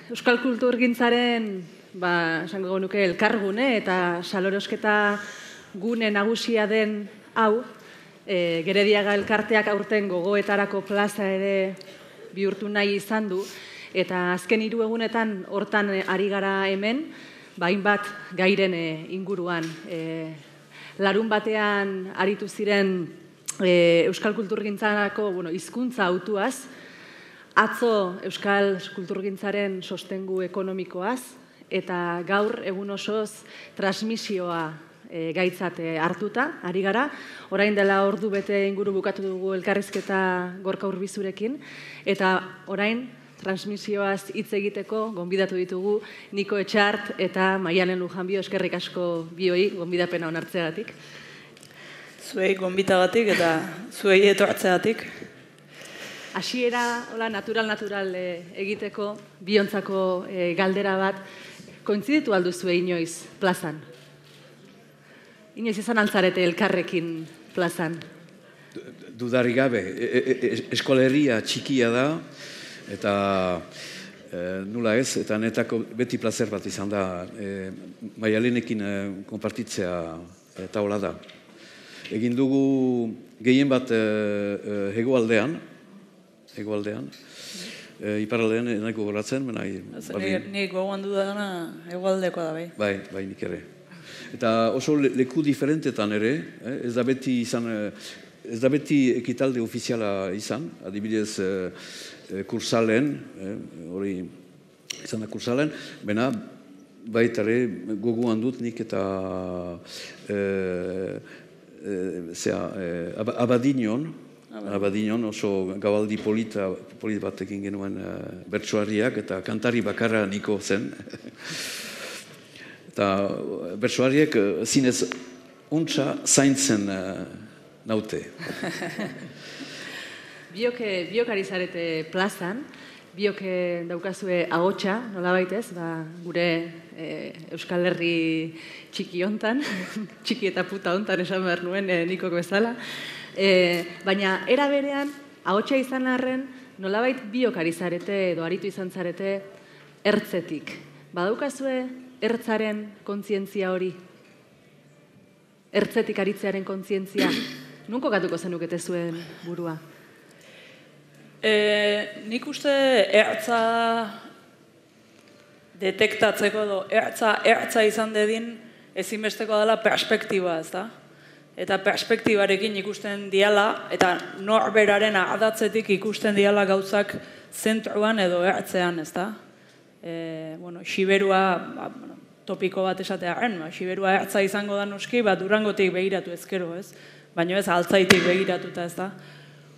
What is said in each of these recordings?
Euskal Kulturgintzaren, esango nuke, elkargune eta salerosketa gune nagusia den hau, Gerediaga elkarteak aurten gogoetarako plaza ere bihurtu nahi izan du, eta azken 3 egunetan hortan ari gara hemen, hainbat gairen inguruan. Larun batean aritu ziren Euskal Kulturgintzarako hizkuntza hautuaz, atzo Euskal Kulturgintzaren sostengu ekonomikoaz, eta gaur egun osoz transmisioa gaitzat hartuta, ari gara. Orain dela ordu bete inguru bukatu dugu elkarrizketa Gorka Urbizurekin, eta orain transmisioaz hitz egiteko gonbidatu ditugu Niko Etxart eta Maialen Lujanbio. Eskerrik asko bioi gonbidapena onartzeagatik. Zuei gonbitagatik eta zuei etortzeagatik. Hasiera natural egiteko biontzako galdera bat, kointziditu alduzu inoiz plazan? Inoiz izan altzarete elkarrekin plazan? Dudarik gabe, eskoleria txikia da, eta nula ez, eta netako beti plazer bat izan da, Maialenekin konpartitzea taula da. Egin dugu gehien bat hegoaldean, iparaldean nahiko goratzen, Nik gogoan dudana hegoaldekoa da, bai. Bai, nik ere. Eta oso leku diferentetan ere, ez da beti ekitalde ofiziala izan, adibidez Kursalen, hori izan da Kursalen, baina baitare gogoan dut nik eta Abadinon oso gabaldi polit batekin genuen bertsoariak, eta kantari bakarra Niko zen. Eta bertsoariek zinez untsa zaintzen naute. Biok ari zarete plazan, biok daukazue ahotsa, nola baitez, gure Euskal Herri txiki hontan, txiki eta puta hontan esan behar nuen Nikok bezala, baina era berean, ahotsa izan arren, nolabait biok ari zarete edo aritu izan zarete ertzetik. Badaukazue ertzaren kontzientzia hori? Ertzetik aritzearen kontzientzia? Nun kokatuko zenukete zuen burua? Nik uste ertza detektatzeko edo ertza izan dedin ezinbesteko dela perspektiba, ez da? Eta perspektibarekin ikusten diala, eta norberaren adatzetik ikusten diala gauzak zentruan edo ertzean, ez da? Xiberua, topiko bat esatearen, Xiberua ertza izango da noski, Durangotik begiratu ezkero, ez? Baina ez altzaitik begiratuta, ez da?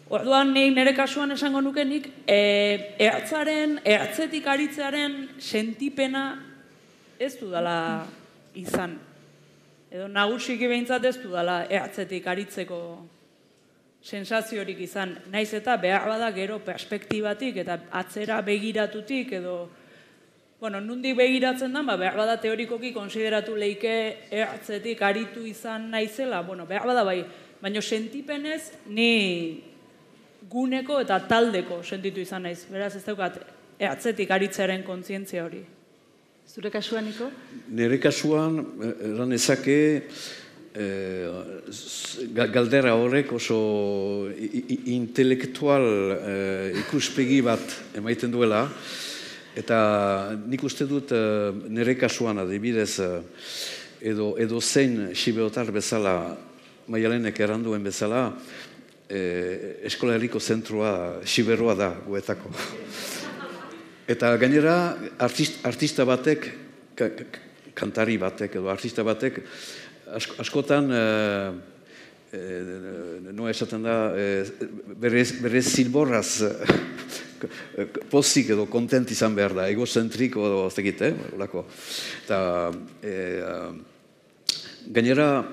Orduan nik nire kasuan esango nuke nik ertzetik aritzearen sentipena ez dudala izan. Edo nagusiki behintzat ez dudala ertzetik aritzeko sensaziorik izan. Naiz eta behar bada gero perspektibatik eta atzera begiratutik edo nundik begiratzen da, behar bada teorikoki konsideratu leike ertzetik aritu izan naizela, behar bada bai, baina sentipenez ni guneko eta taldeko sentitu izan naiz. Beraz ez daukat ertzetik aritzearen kontzientzia hori. Zure kasuan, Niko? Nire kasuan, eran ezake, galdera horrek oso intelektual ikuspegi bat emaiten duela, eta nik uste dut nire kasuan adibidez edo zein xibeotar bezala, Maialenek erranduen bezala, Eskola Herriko zentrua xiberroa da guetako. Eta gainera artista batek, kantari batek edo artista batek, askotan, noa esaten da, bere zilborraz pozik edo kontent izan behar da, egozentriko edo zegit, olako. Eta gainera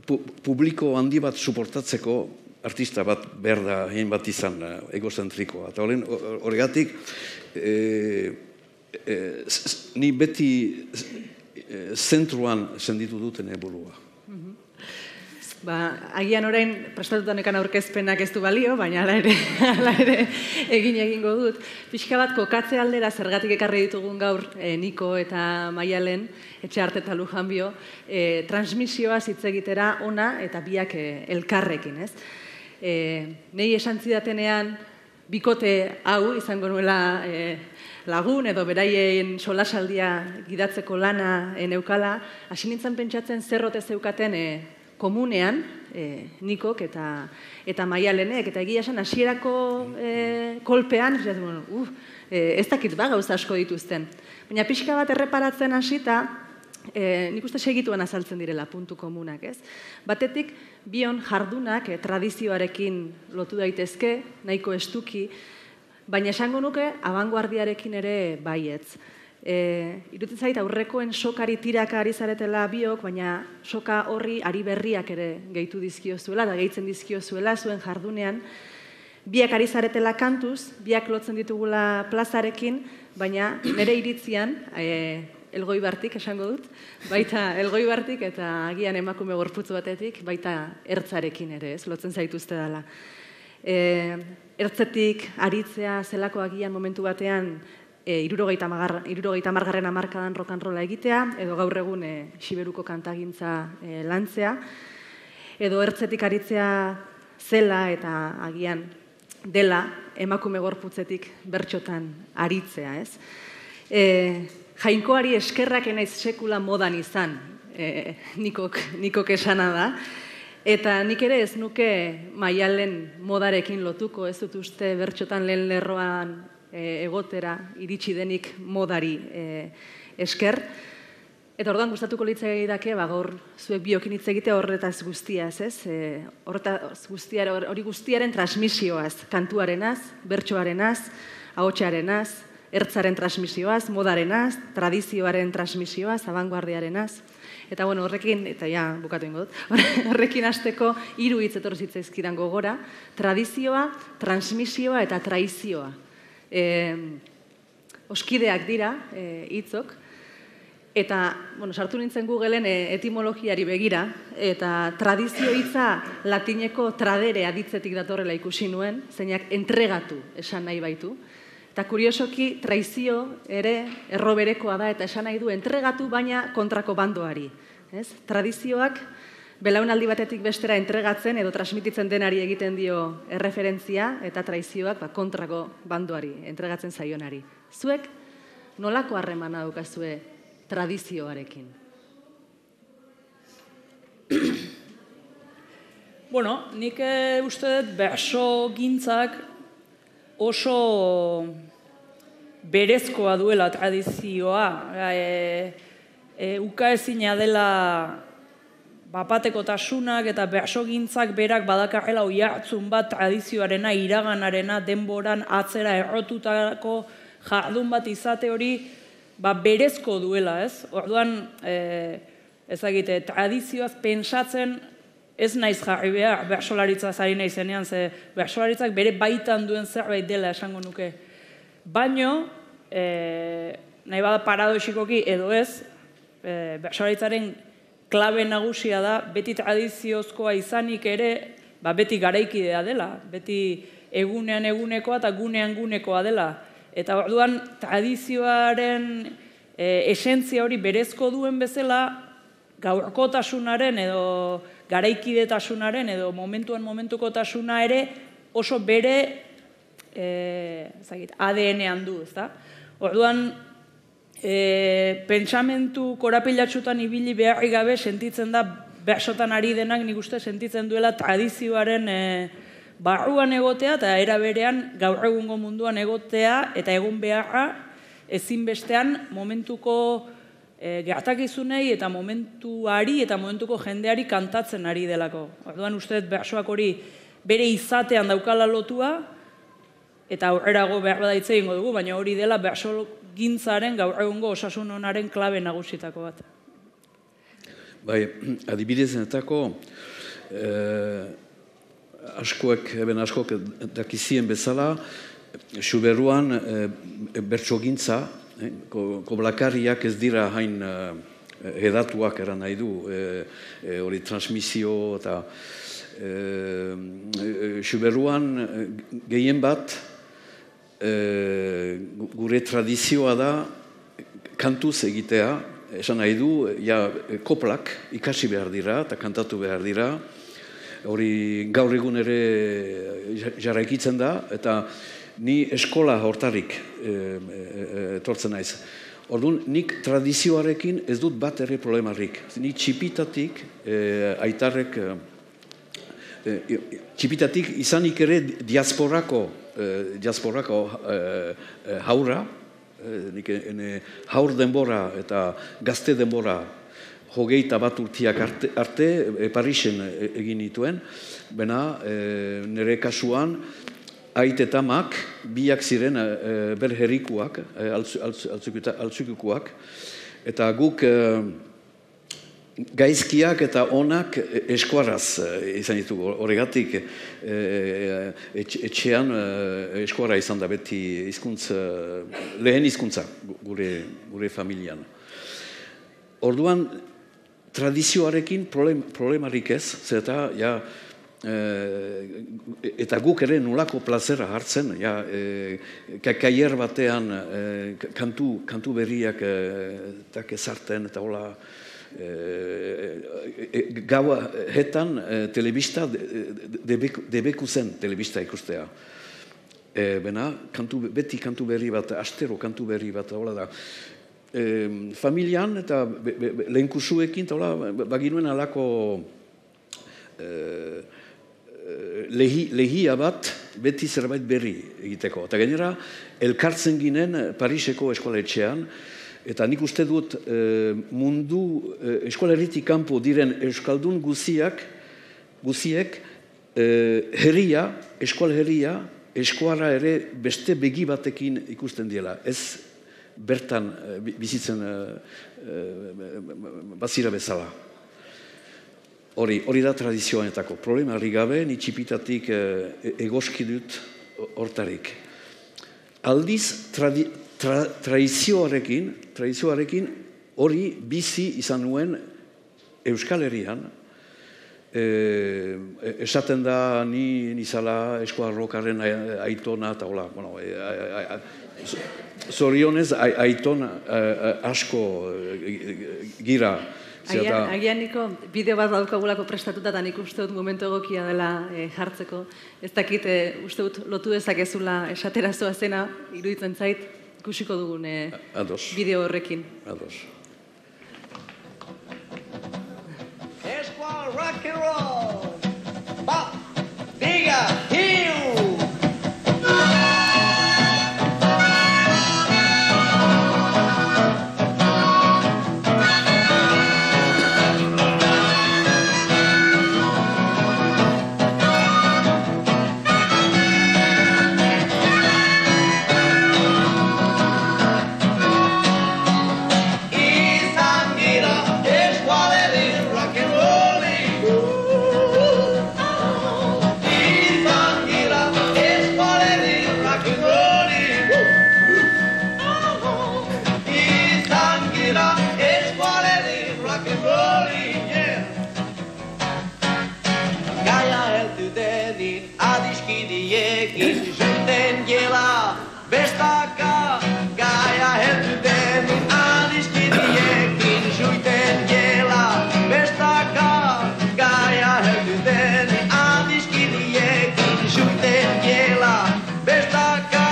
publiko handi bat suportatzeko artista bat behar da hein bat izan egozentrikoa. Eta horregatik, ni beti zentruan senditu duten burua. Agian orain prestatuta nekan aurkezpenak ez du balio, baina hala ere egingo dut. Pixka bat kokatze aldera zergatik ekarri ditugun gaur Niko eta Maialen, Etxearte eta Lujanbio, transmisioa hitz egitera ona eta biak elkarrekin, ez? Nei esan zidatenean, bikote hau izango nuela lagun edo beraien solasaldia gidatzeko lana neukala, hasi nintzen pentsatzen zerrote zeukaten komunean, Nikok eta Maialenek, eta egia esan hasierako kolpean, ez dakit gauza asko dituzten. Baina pixka bat erreparatzen hasita, nik uste segituan azaltzen direla puntu komunak, ez? Batetik, bion jardunak tradizioarekin lotu daitezke, nahiko estuki, baina esango nuke abanguardiarekin ere baietz. Iruditzen zait aurrekoen sokari tiraka ari zaretela biok, baina soka horri ari berriak ere gehitu dizkiozuela, eta gehitzen dizkiozuela zuen jardunean. Biak ari zaretela kantuz, biak lotzen ditugula plazarekin, baina nire iritzian, Elgoibartik esango dut, baita Elgoibartik eta agian emakume gorputzu batetik, baita ertzarekin ere, ez, lotzen zaituzte dela. Ertzetik aritzea zelako agian momentu batean 70. hamarkadan rock and rolla egitea, edo gaur egun Xiberuko kantagintza lantzea, edo ertzetik aritzea zela eta agian dela emakume gorputzetik bertxotan aritzea, ez? Jainkoari eskerrak enaiz sekula modan izan, Nikok esana da, eta nik ere ez nuke Maialen modarekin lotuko, ez dut uste bertxotan lehen lerroan egotera iritsi denik modari esker. Eta orduan gustatuko litzai dake, gaur zuek biokin hitz egitea horretaz guztiaz, ez? Hori guztiaren transmisioaz, kantuarenaz, bertsoarenaz, ahotsarenaz, ertzaren transmisioaz, modarenaz, tradizioaren transmisioaz, abanguardiarenaz. Eta horrekin, eta ja, bukatu ingo dut, horrekin hasteko 3 hitz etorri zitzaizkidan gogora, tradizioa, transmisioa eta traizioa. Oskideak dira hitzok, eta sartu nintzen Googleen etimologiari begira, eta tradizio hitza latineko tradere aditzetik datorrela ikusi nuen, zeinak entregatu esan nahi baitu. Eta kuriosoki, traizio ere erroberekoa da, eta esan nahi du entregatu, baina kontrako bandoari. Tradizioak belaunaldi batetik bestera entregatzen edo transmititzen denari egiten dio erreferentzia, eta traizioak kontrako bandoari, entregatzen zaionari. Zuek nolako harremana daukazue tradizioarekin? Nik uste dut berso gintzak oso berezkoa duela tradizioa. Ukaezina dela bapatekotasunak eta bersogintzak berak badakarrela oihartzun bat tradizioarena, iraganarena, denboran atzera errotutako jardun bat izate hori berezko duela, ez? Orduan, ezagite, tradizioaz pentsatzen ez naiz jarri behar, bersolaritza zari nahi zenean, ze bersolaritzak bere baitan duen zerbait dela esango nuke. Baino, nahi bada paradoxikoki edo ez, bersolaritzaren klabe nagusia da, beti tradiziozkoa izanik ere, beti garaikidea dela, beti egunean egunekoa eta gunean gunekoa dela. Eta orduan, tradizioaren esentzia hori berezko duen bezala, gaurkotasunaren edo garaikidetasunaren edo momentukotasuna ere oso bere ADN-ean du, ezta? Orduan, pentsamentu korapilatsutan ibili beharri gabe sentitzen da bersotan ari denak nik uste sentitzen duela tradizioaren barruan egotea eta era berean gaur egungo munduan egotea eta egon beharra ezinbestean momentuko gertakizunei eta momentuari eta momentuko jendeari kantatzen ari delako. Orduan uste bersoak hori bere izatean daukala lotua eta aurrerago behar bada hitz egingo dugu, baina hori dela bersogintzaren gaur egungo osasun onaren klabe nagusitako bat. Bai, adibidezenetako askok dakizien bezala, Xuberuan bertsogintza, koblakarriak ez dira hain hedatuak eran nahi du, hori transmisio eta Xuberruan gehien bat gure tradizioa da kantuz egitea, esan nahi du, koplak ikasi behar dira eta kantatu behar dira, hori gaur egun ere jarraikitzen da, eta ni eskola hortarik etortzen naiz. Orduan, nik tradizioarekin ez dut bat ere problemarik. Ni txipitatik, aitarrek, txipitatik izanik ere diasporako haurra, nik haur denbora eta gazte denbora 21 urtiak arte Parisen egin nituen, bena nire kasuan ait eta mak biak ziren berherrikuak, altzukukuak, eta guk gaizkiak eta onak eskuaraz izan ditugu. Horregatik etxean eskuara izan da beti lehen hizkuntza gure familian. Orduan, tradizioarekin problemarik ez, zeta, eta guk ere nolako plazera hartzen, kaier batean kantu berriak ezarten, eta hola, gaua hetan telebista debeku zen telebista ikustea. Bena, beti kantu berri bat, astero kantu berri bat, hola da. Familian eta lehenkusuekin, baginuen alako lehia bat beti zerbait berri egiteko. Eta gainera, elkartzen ginen Pariseko eskoletxean, eta nik uste dut mundu eskolarritik kanpo diren euskaldun guziek eskola herria, eskuara ere beste begi batekin ikusten diela. Ez bertan bizitzen bazira bezala. Hori da tradizioanetako. Problema harri gabe, ni txipitatik egoski dut hortarik. Aldiz, tradizioarekin hori bizi izan nuen Euskal Herrian. Esaten da ni nizala eskuarrokaren aitona, eta hola, zorionez aiton asko gira. Agian niko bideo bat daukagulako prestatuta, eta nik uste dut momentu egokia dela jartzeko. Ez dakit, uste dut lotu dezakezula esaterazoa zena, iruditzen zait, ikusiko dugun bideo horrekin. Ados. Eskual rock and roll! Bop! Diga! Hiu! Bestaka, gaia heldu denin adiskidiekin juiten gela. Bestaka, gaia heldu denin adiskidiekin juiten gela. Bestaka,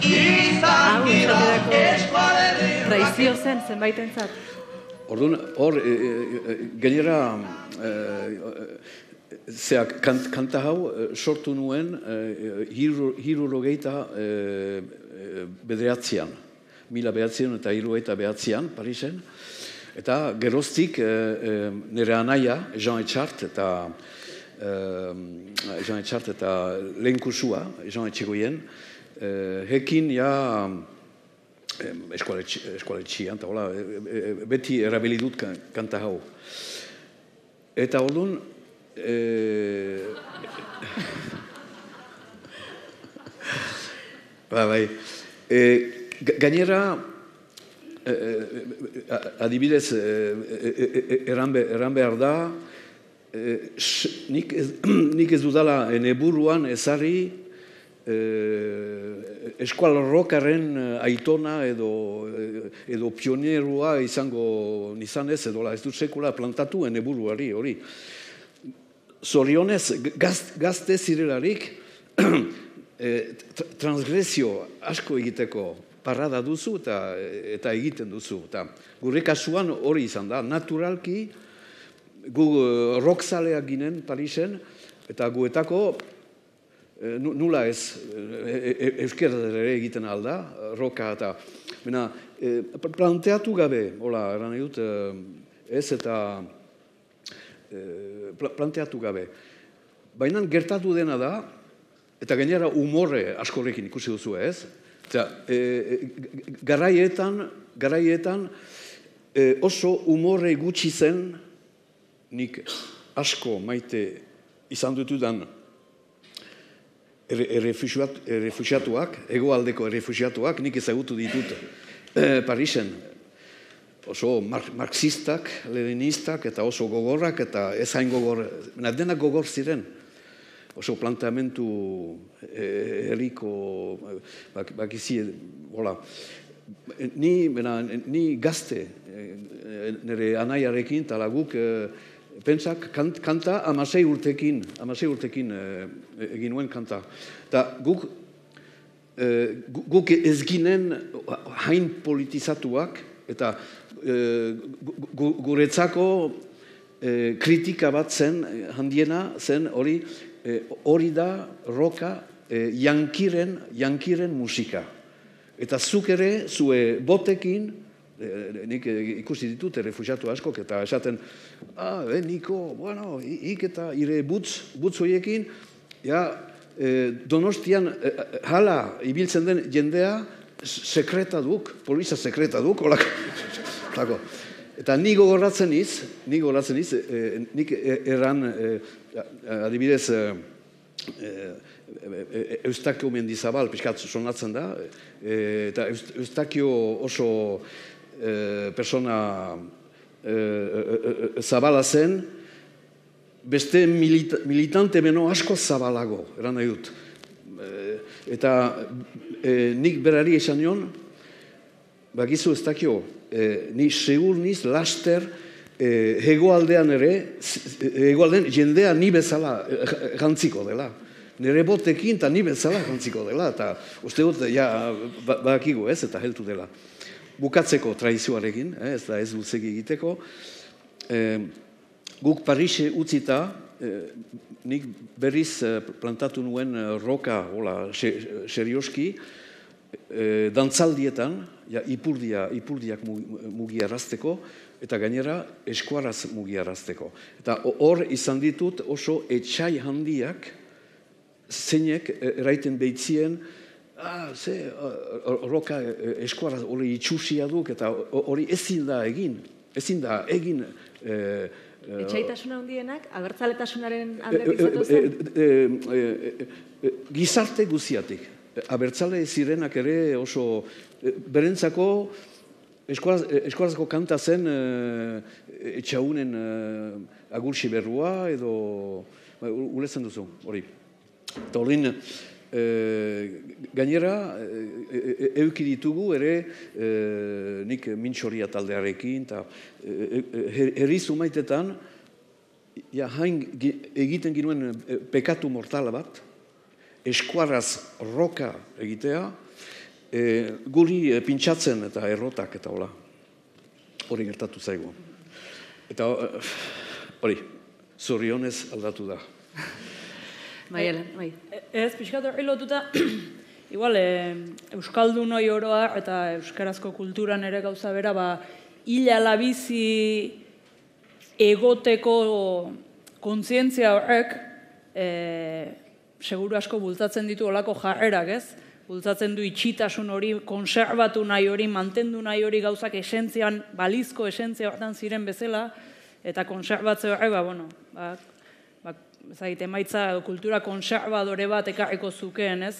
izan gira eskualerin. Traizio zen zenbaitentzat. Orduan, hor, gainera, kanta hau sortu nuen hirurogeita bederatzean, 1979 Parisen, eta geroztik nire anaia, Jean Etxart eta lehenkusua, Jean Etxegoien, hekin eskoletxian, beti erabili dut kanta hau. Eta orduan, gainera adibidez, eran behar da, nik ez dudala eneburuan ezarri eskual rockaren aitona edo pionerua izango nizanez, edo ez dut sekula plantatu eneburuari, hori. Zorionez, gazte zirelarik, transgresio asko egiteko parrada duzu eta egiten duzu. Gure kasuan hori izan da, naturalki, gu rockzaleak ginen Parisen, eta guetako nula ez, euskeraz ere egiten alda, rocka eta... Planteatu gabe, hola, eran edut, ez eta planteatu gabe. Baina gertatu dena da, eta gainera humorre askorekin ikusi duzu ez, garaietan oso humorre gutxi zen, nik asko maite izan dutudan errefuxiatuak, hegoaldeko errefuxiatuak, nik ezagutu ditut Parisen. Oso marxistak, leninistak, eta oso gogorrak, eta ez hain gogor, denak gogor ziren. Oso planteamentu herriko, bakizi, hola. Ni gazte, nire anaiarekin, tala guk, pentsak, kanta 16 urtekin egin nuen kanta. Eta guk ez ginen hain politizatuak, eta guretzako kritika bat zen, handiena zen hori da roka yankiren musika. Eta zuk ere, zue botekin, nik ikusi ditut errefuxiatu askok, eta esaten, Niko, bueno, ik eta ire butz horiekin, Donostian hala ibiltzen den jendea sekreta duk, polizia sekreta duk, holako. Eta ni gogoratzen iz, nik erran, adibidez, Eustakio Mendizabal, pixkat sonatzen da, eta Eustakio oso persona zabala zen, beste militante beno asko zabalago, eran nahi dut. Eta nik berari esan nion, bakizu Eustakio, ni segur niz laster hegoaldean ere, hegoaldean jendea ni bezala jantziko dela. Nire botekin eta ni bezala jantziko dela, eta uste dut, bakigu ez, eta heltu dela. Bukatzeko tradizioarekin, ez da ez duzegi egiteko, guk Parise utzita, nik berriz plantatu nuen roka, serioski, dantzaldietan, ipurdiak mugiarazteko, eta gainera eskuaraz mugiarazteko. Eta hor izan ditut oso etxai handiak, zeinek eraiten behitzien, roka eskuaraz hori itxusia duk, eta hori ezin da egin. Etxaitasuna handienak, abertzaletasunaren aldetik zatozen? Gizarte guziatik. Abertzale zirenak ere oso, berentzako eskuarazko kanta zen etxaunen agursi berrua edo, uletzen duzu, hori. Eta horrein, gainera, euki ditugu ere, nik mintxoria taldearekin, eta herri zumaitetan, hain egiten ginuen pekatu mortala bat, eskuaraz roka egitea, guri pintxatzen eta errotak eta hola. Hori gertatu zaigu. Eta hori, zorionez aldatu da. Bai. Ez, pixkat horri lotuta, igual, Euskaldunoi oroa eta euskarazko kulturan ere gauza bera, hila labizi egoteko kontzientzia horrek, seguru asko bultzatzen ditu olako jarrerak, ez? Bultzatzen du itxitasun hori, konserbatu nahi hori, mantendu nahi hori gauzak esentzian, balizko esentzia hortan ziren bezala, eta konserbatze horrek, emaitza kultura konserbadore bat ekarriko zukeen, ez?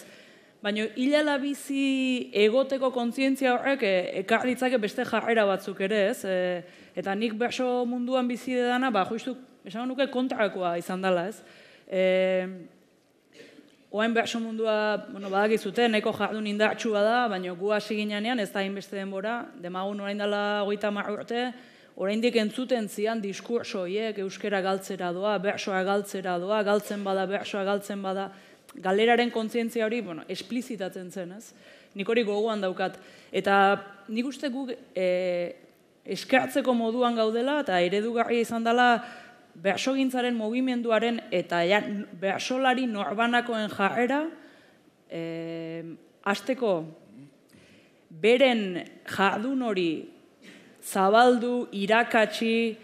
baina hilala bizi egoteko kontzientzia horrek ekar ditzake beste jarrera batzuk ere, ez? Eta nik berso munduan bizi dedana, justu, esan nuke kontrakoa izan dela, ez? Oain berso mundua, badakizute, nahiko jardun indartsua da, baina gu hasi ginean ez da hainbeste denbora, demagun orain dela 30 urte, oraindik entzuten zian diskurso horiek, euskera galtzera doa, bersoa galtzera doa, galtzen bada, bersoa galtzen bada, galeraren kontzientzia hori, esplizitatzen zen, ez? Nik hori gogoan daukat. Eta nik uste guk eskertzeko moduan gaudela, eta eredugarria izan dela, bersogintzaren mugimenduaren eta bersolari norbanakoen jarrera, hasteko beren jardun hori zabaldu, irakatsi,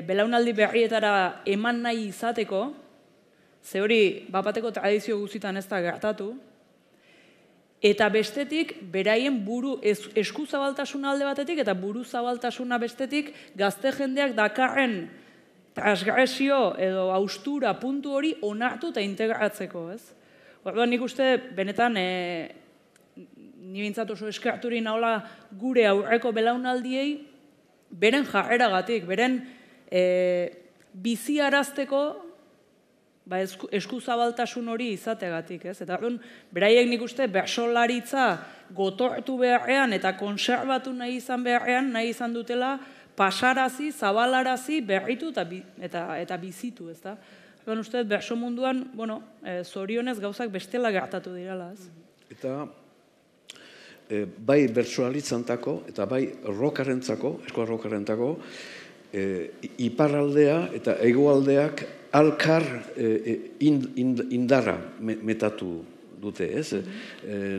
belaunaldi berrietara eman nahi izateko, ze hori bapateko tradizio guztietan ez da gertatu, eta bestetik beraien esku zabaltasuna alde batetik eta buru zabaltasuna bestetik gazte jendeak dakarren transgresio edo haustura puntu hori onartu eta integratzeko, ez? Orduan nik uste, benetan, ni bintzat oso eskerturi nahola gure aurreko belaunaldiei, beren jarreragatik, beren biziarazteko eskuzabaltasun hori izategatik, ez? Eta orduan, beraiek nik uste bersolaritza gotortu beharrean eta konserbatu nahi izan beharrean, nahi izan dutela, pasarazi, zabalarazi, berritu eta bizitu, ez da? Orduan uste, berso munduan, zorionez gauzak bestela gertatu direla, ez? Eta bai bertsolaritzantako eta bai rokarentzako, eskola rokarentzako, iparraldea eta hegoaldeak alkar indarra metatu dute, ez?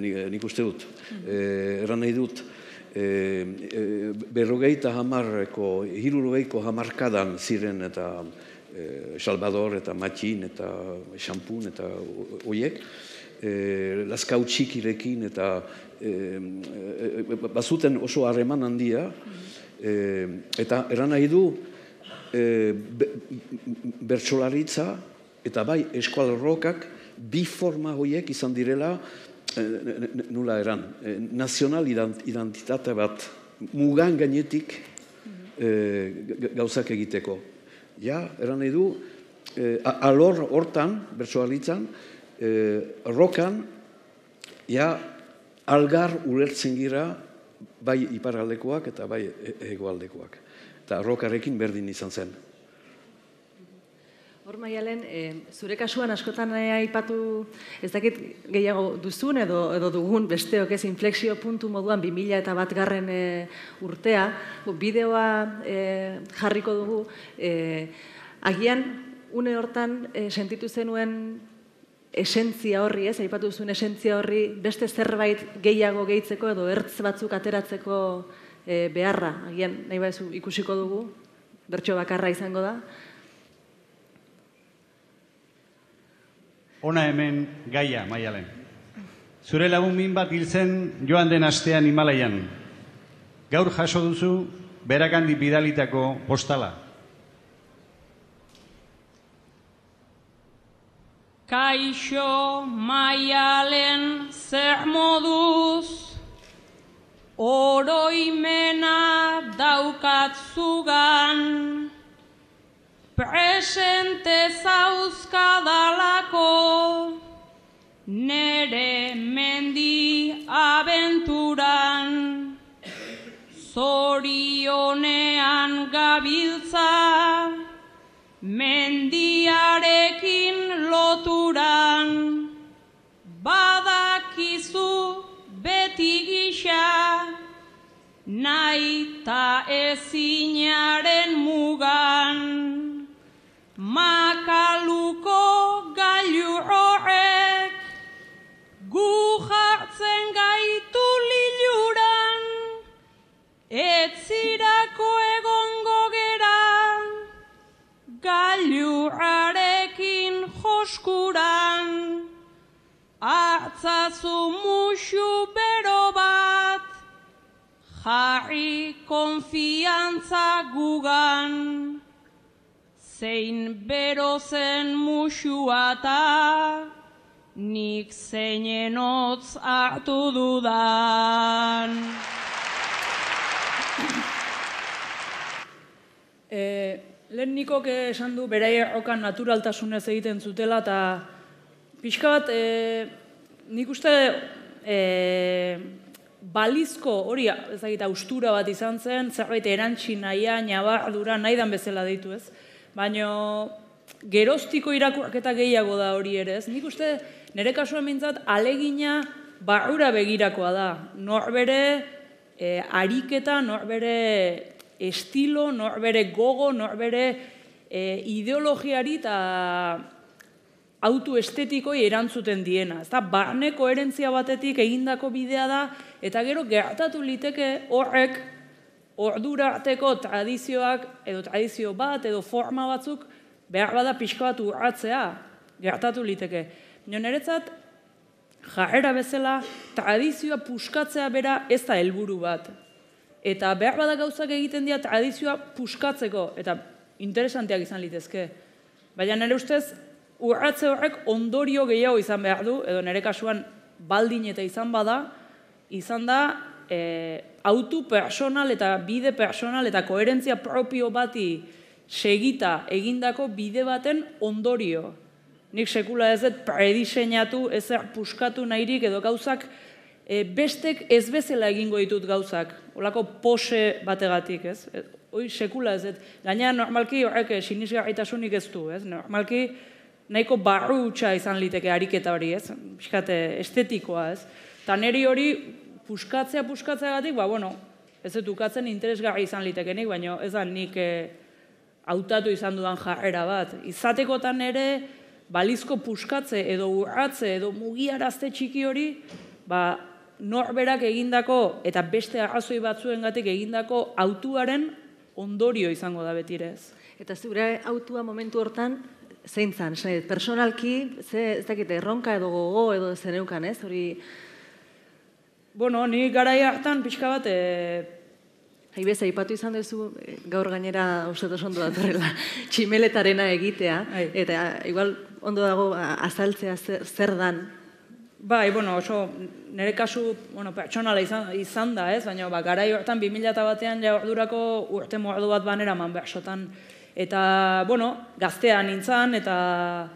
Nik uste dut, erran nahi dut, berrogeita hamarreko, hirurogeiko hamarkadan ziren eta Salvador eta Matxin eta Xampun eta oiek, Laskau txikirekin eta bazuten oso harreman handia, eta eran nahi du bertsolaritza eta bai eskual rokak bi forma horiek izan direla, nula eran, nazional identitate bat mugan gainetik gauzak egiteko. Ja, eran nahi du, alor hortan, bertsolaritzan, rokan, ja, algar ulertzen gira bai iparaldekoak eta bai hegoaldekoak. Eta rokarekin berdin izan zen. Hor, Maialen, zure kasuan askotan aipatu, ez dakit gehiago duzun edo dugun besteok ez inflexio puntu moduan 2001 urtea, bideoa jarriko dugu, agian une hortan sentitu zenuen esentzia horri, ez, aipatu zuen esentzia horri beste zerbait gehiago gehitzeko edo ertz batzuk ateratzeko beharra, agian nahi baizu ikusiko dugu, bertso bakarra izango da. Hona hemen gaia, Maialen. Zure lagun min bat hil zen joan den astean Himalaian. Gaur jaso duzu berakandi bidalitako postala. Kaixo, Maialen, zer moduz, oroimena daukat zugan, presente zauzkadalako, nere mendi abenturan, zorionean gabiltza, mendiarekin loturan, badakizu beti gisa, nahi ta ezinaren mugan, makaluko gailu horrek, gu jartzen gaitu liluran, etzirako egongo geran, gailuarekin joskuran, hartzazu musu bero bat, jarri konfiantza gugan, zein bero zen musua ta, nik zeinen hotz hartu dudan. Lehen Nikok esan du beraiek naturaltasunez egiten zutela, eta pixka bat, nik uste balizko hori ezagita ustura bat izan zen, zerbait erantzi nahia, nabardura, nahi dan bezala deitu ez. Baina geroztiko irakurketa gehiago da hori ere ez. Nik uste nire kasuan mintzat alegina barrura begirakoa da. Norbere ariketa, norbere estilo, norbere gogo, norbere ideologiari eta autoestetikoi erantzuten diena. Ez da, barne koherentzia batetik egindako bidea da, eta gero gertatu liteke horrek ordura arteko tradizioak, edo tradizio bat, edo forma batzuk, behar bada pixka bat urratzea, gertatu liteke. Niretzat, jarrera bezala, tradizioa puskatzea bera ez da helburu bat. Eta behar bada gauzak egiten dira tradizioa puskatzeko, eta interesanteak izan litezke. Baina nire ustez, urratze horrek ondorio gehiago izan behar du, edo nire kasuan baldin eta izan bada, izan da autu personal eta bide personal eta koherentzia propio bati segita egindako bide baten ondorio. Nik sekula ez dut prediseinatu, ezer puskatu nahirik edo gauzak bestek ez bezala egingo ditut gauzak. Olako pose bategatik, ez? Hoi sekula ez dut. Gaina normalki horrek sinisgarritasunik ez du, ez? Normalki nahiko barru hutsa izan liteke ariketa hori, ez? Piskate estetikoa, ez? Eta niri hori puskatzeagatik, ez dut ukatzen interesgarri izan litekenik, baina ez da nik hautatu izan dudan jarrera bat. Izatekotan ere, balizko puskatze edo urratze edo mugiarazte txiki hori, norberak egindako eta beste arrazoi batzuengatik egindako autuaren ondorio izango da betirez. Eta zure autua momentu hortan, zein zan? Personalki, ez dakite, erronka edo gogo edo zeneukan, ez? Hori... Ni garai hartan pixka bat... Haibez, aipatu izan duzu, gaur gainera uste ondo datorrela, tximeletarena egitea, eta igual ondo dago azaltzea zer dan. Bai, oso nire kasu pertsonala izan da, ez? Baina garai hortan 2001an jardurako urte mordu bat banera man bersotan. Eta, gaztea nintzen, eta,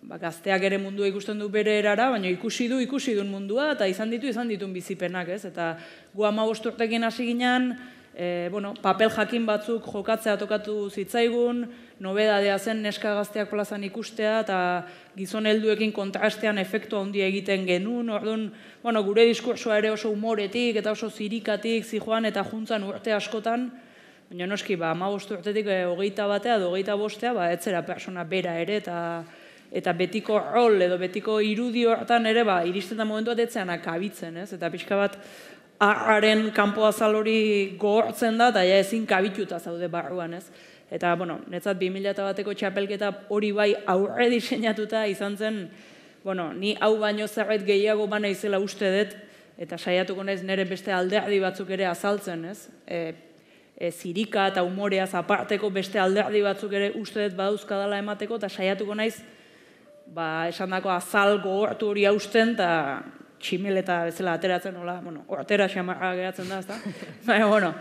gazteak ere mundua ikusten du bere erara, baina ikusi duen mundua, eta izan ditun bizipenak, ez? Eta gu 15 urtekin hasi ginen, papel jakin batzuk jokatzea tokatu zitzaigun, nobedadea zen neska gazteak plazan ikustea, eta gizon helduekin kontrastean efektu handia egiten genuen, orduan, gure diskursoa ere oso humoretik, eta oso zirikatik, zijoan eta juntzan urte askotan, baina noski, 15 urtetik 21 batea edo 25, etzera persona bera ere, eta betiko rol edo betiko irudio hortan ere, iristen da momentu bat etzean akabitzen, ez? Eta pixka bat, arraren kanpo azal hori gogortzen da, eta ezin kabituta zaude barruan, ez? Eta, netzat 2001ko txapelketa hori bai aurre diseinatuta izan zen, ni hau baino zerbait gehiago bana izela uste dut, eta saiatuko naiz nire beste alderdi batzuk ere azaltzen, ez? Zirika eta humoreaz aparteko beste alderdi batzuk ere uste dut badauzkadala emateko, eta saiatuko naiz, esan dako azal gogortu hori hausten, eta tximeleta bezala ateratzen, hortera xamarra geratzen da, ezta? Baina,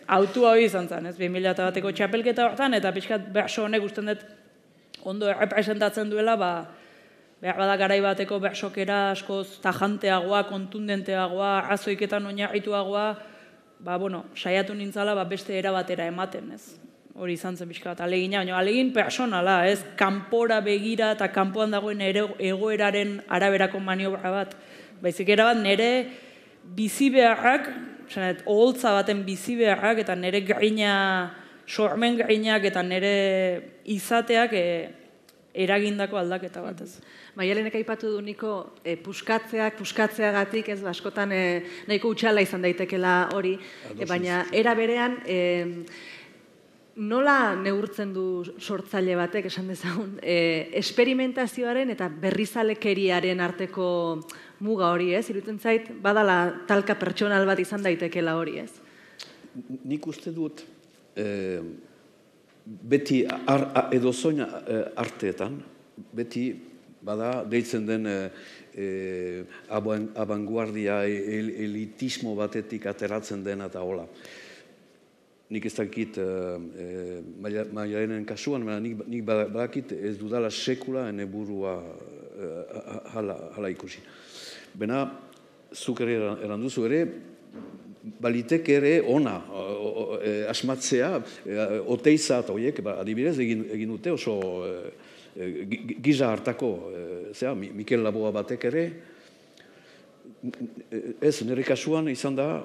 autua hori izan zen, 2001ko txapelketa hortan, eta pixkat berso honek usten dut ondo representatzen duela, behar bada garai bateko bersokera askoz tajanteagoa, kontundenteagoa, arrazoiketan oinarrituagoa, saiatu nintzala beste era batera ematen, ez? Hori izan zen pixka bat alegina, baina alegin personala, ez? Kanpora begira eta kanpoan dagoen egoeraren araberako maniobra bat. Baizik erabat nire bizi beharrak, oholtza baten bizi beharrak eta nire sormen gainak eta nire izateak eragindako aldaketa bat, ez? Maialenek aipatu du Niko puskatzeagatik, ez askotan nahiko utxala izan daitekela hori, baina era berean nola neurtzen du sortzaile batek, esan dezagun, esperimentazioaren eta berrizalekeriaren arteko muga hori, ez? Iruditzen zait, badala talka pertsonal bat izan daitekela hori, ez? Nik uste dut, beti edozoin arteetan, beti bada deitzen den abanguardia, elitismo batetik ateratzen dena eta hola. Nik ez dakit Maialenen kasuan, nik badakit ez dudala sekula ene burua hala ikusi. Bena, zuk ere eranduzu ere, balitek ere ona asmatzea, oteiza eta horiek, adibidez, egin dute oso giza hartako, Mikel Laboa batek ere, ez, nire kasuan izan da,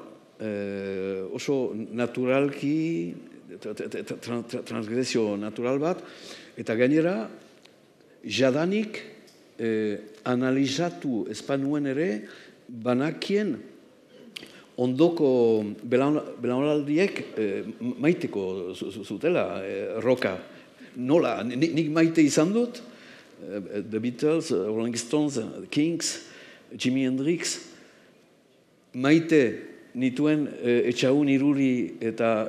oso naturalki, transgresio natural bat, eta gainera, jadanik analizatu espanuen ere, banakien ondoko belaunaldiek maiteko zutela roka. Nola, nik maite izan dut, The Beatles, Rolling Stones, Kings, Jimi Hendrix, maite nituen Etxaun Iruri eta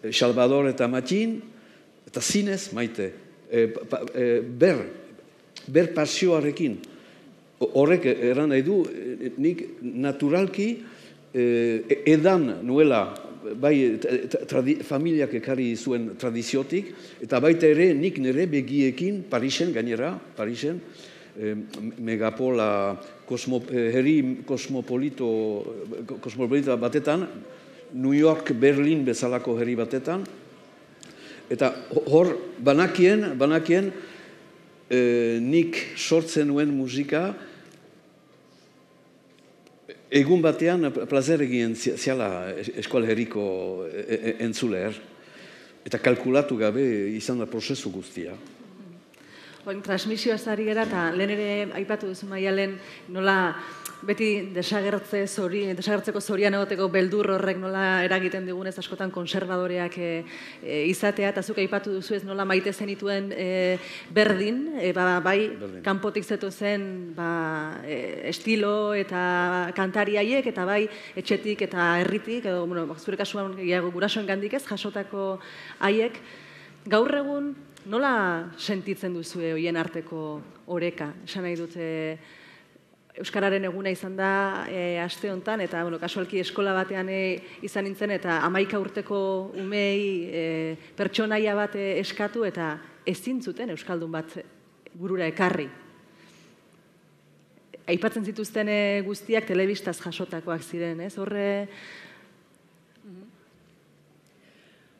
Salvador eta Matxin, eta zinez maite. Ber pasioarekin. Horrek eran nahi du, nik naturalki edan nuela, bai familiak ekarri zuen tradiziotik, eta baita ere nik nire begiekin Parisen, gainera, Parisen, megapola, herri kosmopolita batetan, New York, Berlin bezalako herri batetan, eta hor banakien nik sortzen nuen musika, egun batean plazer egin ziala eskual herriko entzuler, eta kalkulatu gabe izan da prozesu guztia. Transmisioa zari gara, eta lehen ere aipatu duzu Maialen, nola beti desagertzeko zorian egoteko beldur horrek nola eragiten digunez askotan konservadoreak izatea, eta zuk aipatu duzu ez nola maite zenituen berdin, bai kanpotik zetu zen estilo eta kantari haiek, eta bai etxetik eta herritik, edo zure kasuan gurasoen gandik ez, jasotako haiek. Gaur egun nola sentitzen duzue horien arteko oreka? Esan nahi dute Euskararen eguna izan da aste honetan, eta kasualki eskola batean izan nintzen, eta 11 urteko umei pertsonaia bat eskatu, eta ezin zuten Euskaldun bat burura ekarri. Aipatzen zituzten guztiak telebistaz jasotakoak ziren, ez? Horre...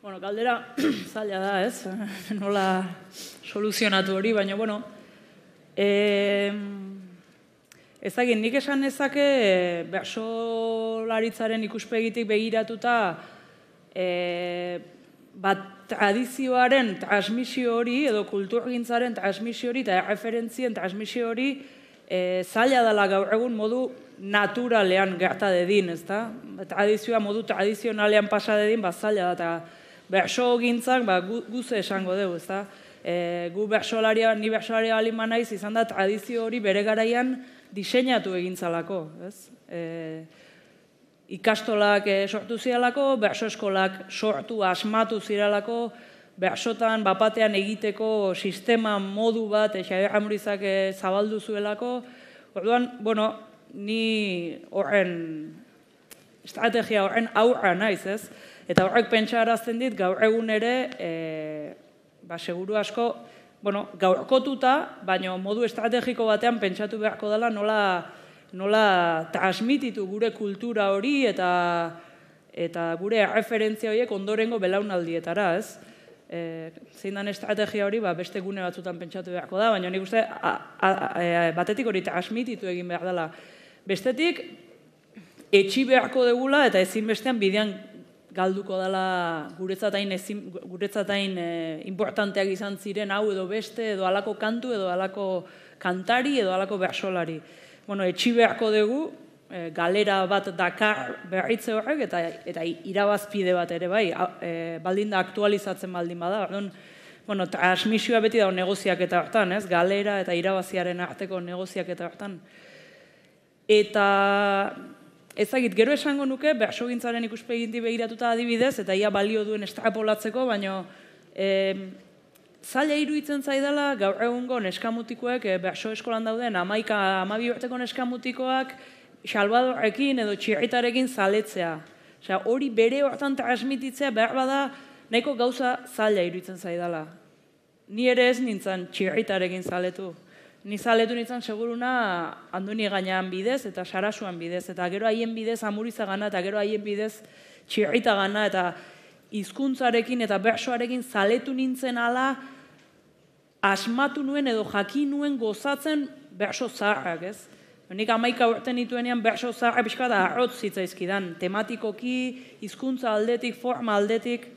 Galdera zaila da, ez? Nola soluzionatu hori, baina, ezagin, nik esan ezake bertsolaritzaren ikuspegitik begiratuta tradizioaren transmisio hori edo kulturgintzaren transmisio hori eta referentzien transmisio hori zaila dela gaur egun modu naturalean gerta dedin, ezta? Tradizioa modu tradizionalean pasa dedin, zaila da, eta bertso gintzak guze esango dugu, ezta? Ni bertsolaria alima naiz izan da tradizio hori bere garaian diseinatu egintzalako, ez? Ikastolak sortu ziralako, bertso eskolak sortu, asmatu ziralako, bertsotan bapatean egiteko sistema modu bat, Xabier Amurizak zabaldu zuelako. Orduan, ni horren estrategia horren aurra naiz, ez? Eta horrek pentsarazten dit, gaur egun ere, seguru asko, gaurkotuta, baina modu estrategiko batean pentsatu beharko dela nola transmititu gure kultura hori eta gure referentzia horiek ondorengo belaunaldietara, ez? Zein dan estrategia hori, beste gune batzutan pentsatu beharko da, baina nik uste batetik hori transmititu egin behar dela. Bestetik, etxi beharko degula eta ezinbestean bidean galduko dela guretzat hain importanteak izan ziren hau edo beste, edo halako kantu, edo halako kantari, edo halako bersolari. Etxi beharko dugu, galera bat dakar berritze horrek, eta irabazpide bat ere bai, baldin da aktualizatzen baldin bada. Transmisioa beti dago negoziaketa hartan, ez? Galera eta irabaziaren arteko negoziaketa hartan. Eta ezagit, gero esango nuke, bersogintzaren ikuspeginti begiratuta adibidez, eta ia balio duen estrapolatzeko, baina zaila iruditzen zaidala gaur egungo neskamutikoek, berso eskolan dauden 11-12 urteko neskamutikoak Salvadorrekin edo txirritarekin zaletzea. Osea, hori bere hortan transmititzea behar bada nahiko gauza zaila iruditzen zaidala. Ni ere ez nintzen txirritarekin zaletu. Ni zaletu nintzen seguruna Andoni Gainan bidez eta Sarasuan bidez, eta gero haien bidez Amuriza gana, eta gero haien bidez txirrita gana, eta hizkuntzarekin eta bersoarekin zaletu nintzen ala asmatu nuen edo jakin nuen gozatzen berso zaharrak, ez? Nik 11 urte nituenean berso zaharrak pixka da arrotz zitzaizkidan, tematikoki, hizkuntza aldetik, forma aldetik,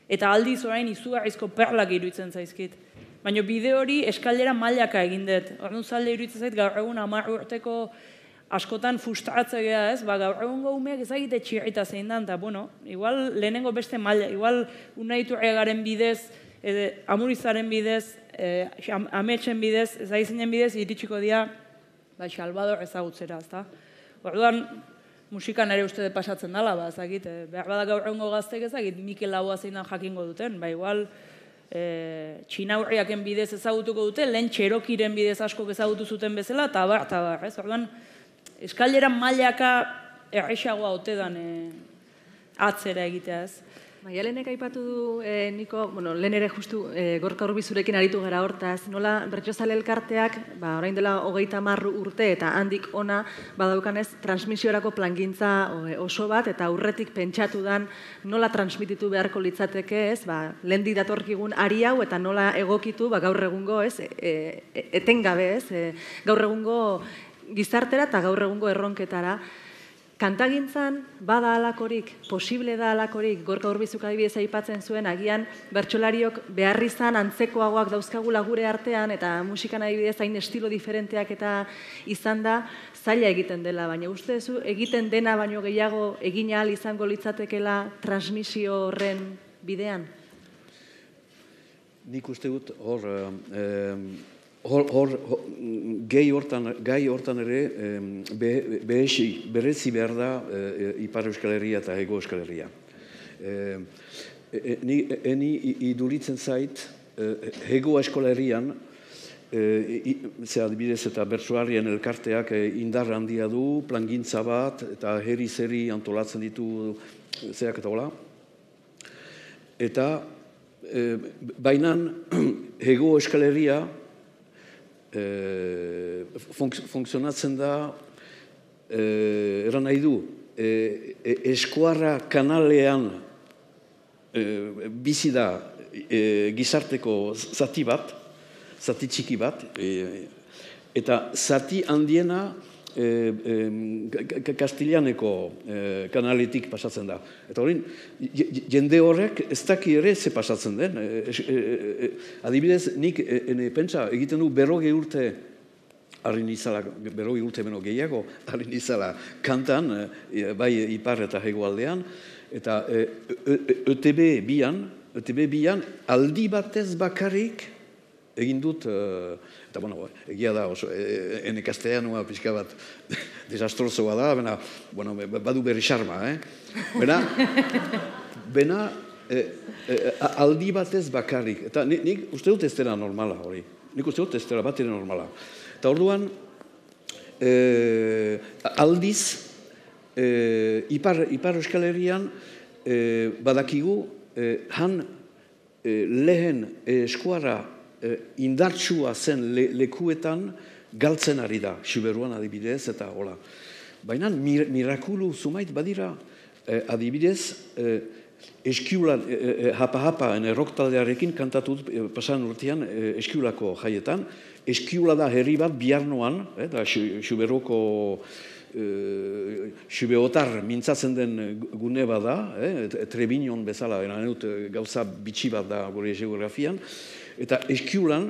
eta aldiz orain izugarrizko perlak iruditzen zaizkit. Baina bide hori eskailera mailaka egin dut. Orduan zaila iruditzen zait gaur egun 10 urteko askotan frustratzea, ez? Gaur egungo umeak ezagite txirrita zein dan, eta igual lehenengo beste maila, igual Unai Iturriagaren bidez, Amurizaren bidez, Ametsen bidez, ezagizenen bidez, iritsiko dira Salvador ezagutzera, ezta? Orduan, musikan ere uste pasatzen dela, ezagit, behar bada gaur egungo gaztek ezagit, Mikel Laboa zein dan jakingo duten, igual, Txinaurriaken bidez ezagutuko dute, lehen Txerokiren bidez asko ezagutu zuten bezala, eta bar, ez? Orduan, eskailera mailaka errexagoa ote dan atzera egitea, ez? Maialenek aipatu du, Niko, lehen ere justu Gorka Urbizurekin aritu gara hortaz, nola Bertsozale elkarteak, orain dela 30 urte eta handik ona badaukanez transmisiorako plangintza oso bat, eta aurretik pentsatu dan nola transmititu beharko litzateke, ez, lehendik datorkigun ari hau, eta nola egokitu gaur egungo, ez, etengabe, ez, gaur egungo gizartera eta gaur egungo erronketara. Kantagintzan bada alakorik, posible da alakorik, Gorka Urbizuk adibidez aipatzen zuen, agian bertsolariok beharrizan antzekoagoak dauzkagula gure artean, eta musikan adibidez hain estilo diferenteak eta izan da, zaila egiten dela, baina uste zu egiten dena baino gehiago egin ahal izango litzatekela transmisio horren bidean? Nik uste dut gai hortan ere berezi behar da Ipar Euskal Herria eta Hego Euskal Herria. Eni iduritzen zait, Hego Euskal Herrian, adibidez eta bertsoarien elkarteak indar handia du, plangintza bat, eta herri-zeri antolatzen ditu zeak eta hola. Eta bainan Hego Euskal Herria funtzionatzen da, eran nahi du, eskuarra kanalean bizi da gizarteko zati bat, zati txiki bat, eta zati handiena Kastilianeko kanaletik pasatzen da. Eta hori, jende horrek ez daki ere ze pasatzen den. Adibidez, nik pentsa egiten du 40 urte harri nizala, 40 urte beno gehiago harri nizala kantan, bai Ipar eta Hego aldean, eta ÖTB bian aldi batez bakarrik egin dut, eta egia da, ene castellanoa pixka bat desastrozoa da, badu berri xarma, Bena, aldi batez bakarrik, eta nik uste dut ez dela normala hori, nik uste dut ez dela bat ere normala. Eta orduan, aldiz, Ipar Euskal Herrian badakigu, han lehen eskuara indartsua zen lekuetan galtzen ari da, Xuberuan adibidez eta hola. Baina mirakulu zumait badira, adibidez, eskiulan, hapa-hapa, erroktaldearekin kantatu pasan urtean eskiulako jaietan, eskiula da herri bat Biarnoan, da Xuberoko Xubeotar mintzatzen den gune bada, Trebiñon bezala, gauza bitxi bat da gure geografian, eta eskiulan,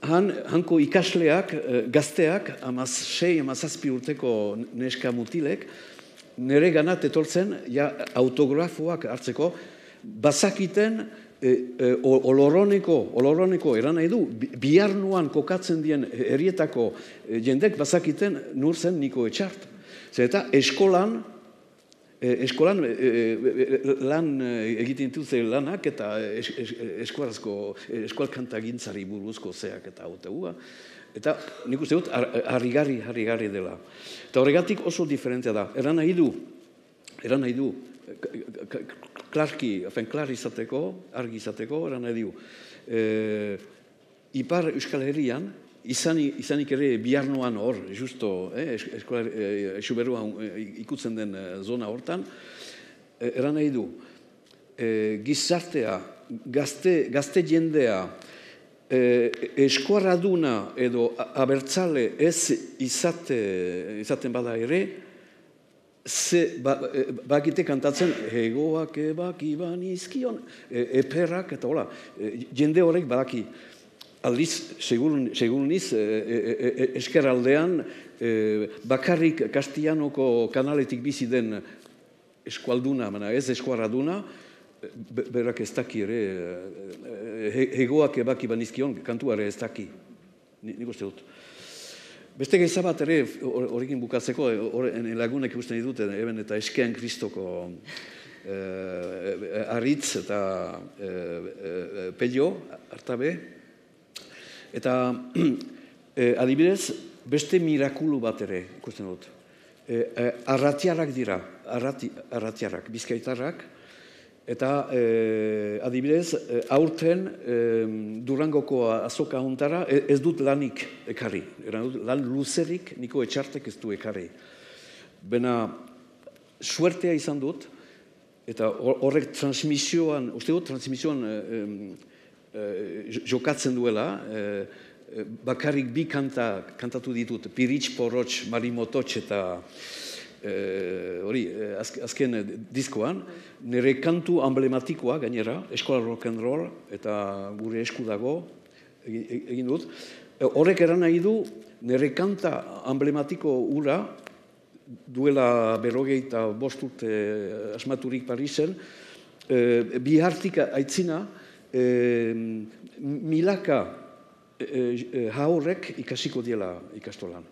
hanko ikasleak, gazteak, 6-7 urteko neska mutilek, nire ganat etortzen, autografoak hartzeko, bazakiten oloroneko eran nahi du, Biarnoan kokatzen dien herrietako jendek bazakiten nur zen Niko Etxart. Eta eskolan eskolan lan egiten dituzte lanak eta eskualkanta gintzari buruzko zeak eta hautegua. Eta nik uste dut harrigarri dela. Eta horregatik oso diferentea da. Eran nahi du, klar izateko, argi izateko, eran nahi du. Ipar Euskal Herrian, izanik ere biharnoan hor, justo, Xuberua ikutzen den zona hortan, eran nahi du, gizartea, gazte jendea, eskuarraduna edo abertzale ez izaten bada ere, bakite kantatzen, hegoak ebak iban izkion, eperrak eta hola, jende horrek badaki. Aldiz, seguruniz, eskeraldean, bakarrik Kastianoko kanaletik bizi den eskualduna, ez eskuarraduna, berak ez daki ere, hegoak ebaki banizkion, kantuare ez daki. Nik uste dut. Beste gaiza bat ere, horrekin bukatzeko, lagunek ikusten ditut, eben eta eskean kristoko Aritz eta Pello, Artabe. Eta adibidez, beste mirakulu bat ere ikusten dut. Arratiarrak dira, arratiarrak, bizkaitarrak, eta adibidez, aurten Durangoko azoka hontara ez dut lanik ekarri. Lan luzerik niko etxartek ez du ekarri. Bena, suertea izan dut, eta horrek transmisioan, uste dut transmisioan jokatzen duela, bakarrik bi kantatu ditut, Piritx, Porotx, Marimototx eta hori, azken diskoan, nire kantu emblematikoa gainera, Eskola Rock and Roll, eta gure esku dago egin dut. Horrek eran nahi du, nire kanta emblematiko ura, duela 45 urte asmaturik Parisen, bihartik aitzina, milaka haurrek ikasiko diela ikastolan.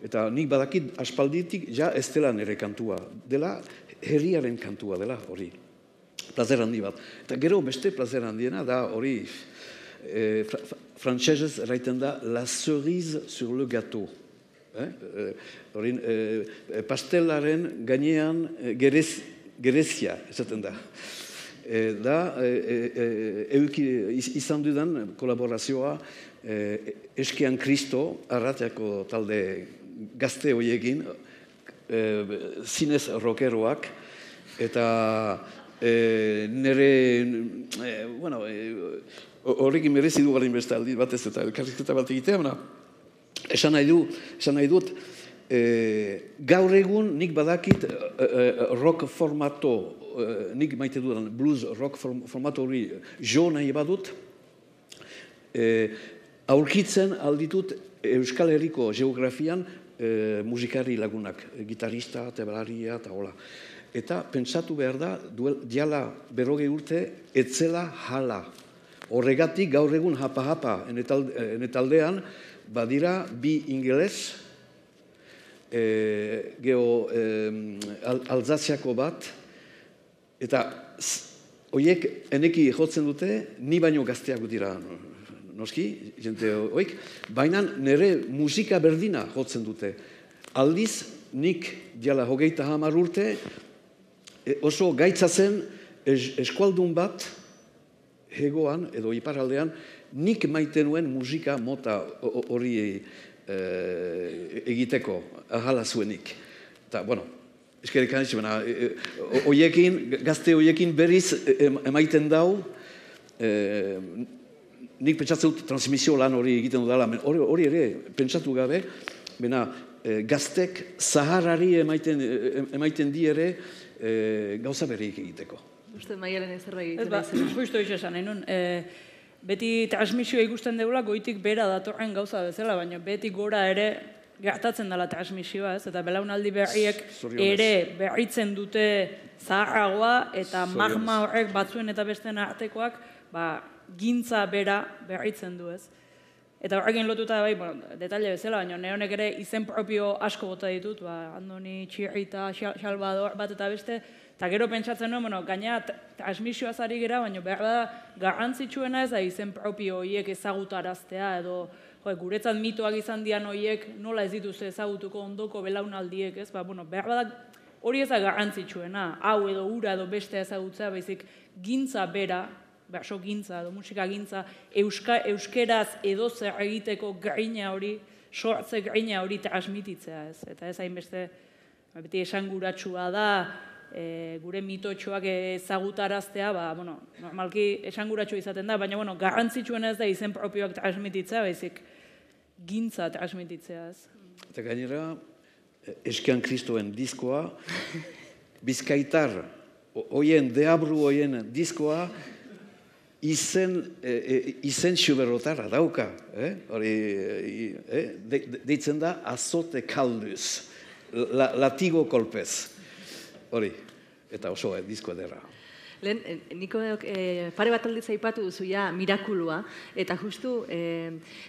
Eta nik badakit aspalditik ja ez dela nire kantua, dela herriaren kantua dela hori. Plazer handi bat. Eta gero beste plazer handiena da hori, frantsesez erraiten da la cerise sur le gâteau. Hori, pastelaren gainean gerezia, esaten da. Izan dudan kolaborazioa eskean Kristo, Arratiako talde gazte horiekin, zinez rockeroak, eta nire, horrekin merezi du garen beste aldi batez eta elkarrizketa bat egitea, esan nahi dut, gaur egun nik badakit rock formato, nik maite dudan blues rock formato hori jo nahi badut, aurkitzen alditut Euskal Herriko geografian musikari lagunak, gitarista, tebalaria eta hola. Eta pentsatu behar da, diala 40 urte, etzela hala. Horregatik gaur egun hapa-hapa enetaldean, badira bi ingeles, Alzaziako bat, eta horiek eneki jotzen dute, ni baino gazteak dira, noski, jente horiek, baina nire musika berdina jotzen dute. Aldiz, nik diala 30 urte, oso gaitzatzen eskualdun bat, hegoan edo iparaldean, nik maite nuen musika mota hori egiteko, ahala zuenik. Eta, bueno, eskerrik hanitxe, gazte horiekin berriz emaiten dau, nik pentsatzen dut transmisio lan hori egiten dudala, hori ere pentsatu gabe, gaztek zaharrari emaiten di ere gauza berriik egiteko. Uste Maialen zerbait egiten da. Justo hori esan, beti transmisioa ikusten dugula goitik bera datorren gauza bezala, baina beti gora ere gertatzen dela transmisioa, ez? Eta belaunaldi berriek ere berritzen dute zaharragoa eta magma horrek batzuen eta besteen artekoak gintza bera berritzen du, ez? Eta horrekin lotuta, bai, bueno, detalle bezala, baina nire honek ere izen propio asko bota ditut, Andoni, Txirrita, Salvador, bat eta beste, eta gero pentsatzen nuen, bueno, gaina transmisioaz ari gera, baina behar da garrantzitsuena ez da izen propio horiek ezagutaraztea, edo guretzat mitoak izan dian horiek nola ez dituzte ezagutuko ondoko belaunaldiek, ez? Bueno, behar da hori ez da garrantzitsuena, hau edo ura edo beste ezagutzea, baizik gintza bera, berso gintza edo musika gintza, euskeraz edo zer egiteko grina hori, sortze grina hori transmititzea, ez? Eta ez hainbeste, beti esanguratsua da, gure mitotxoak ezagutaraztea, bueno, normalki esanguratsua izaten da, baina, bueno, garrantzitsuena ez da izen propioak transmititzea, baizik gintza transmititzea, ez? Eta gainera, Eskean Kristoen diskoa, Bizkaitar, oien, deabru oien diskoa, izen xuberotara dauka. Deitzen da, azote kalduz, latigo kolpez. Hori, eta oso disko edera. Lehen, niko pare bat aldiz aipatu duzu ja mirakulua, eta justu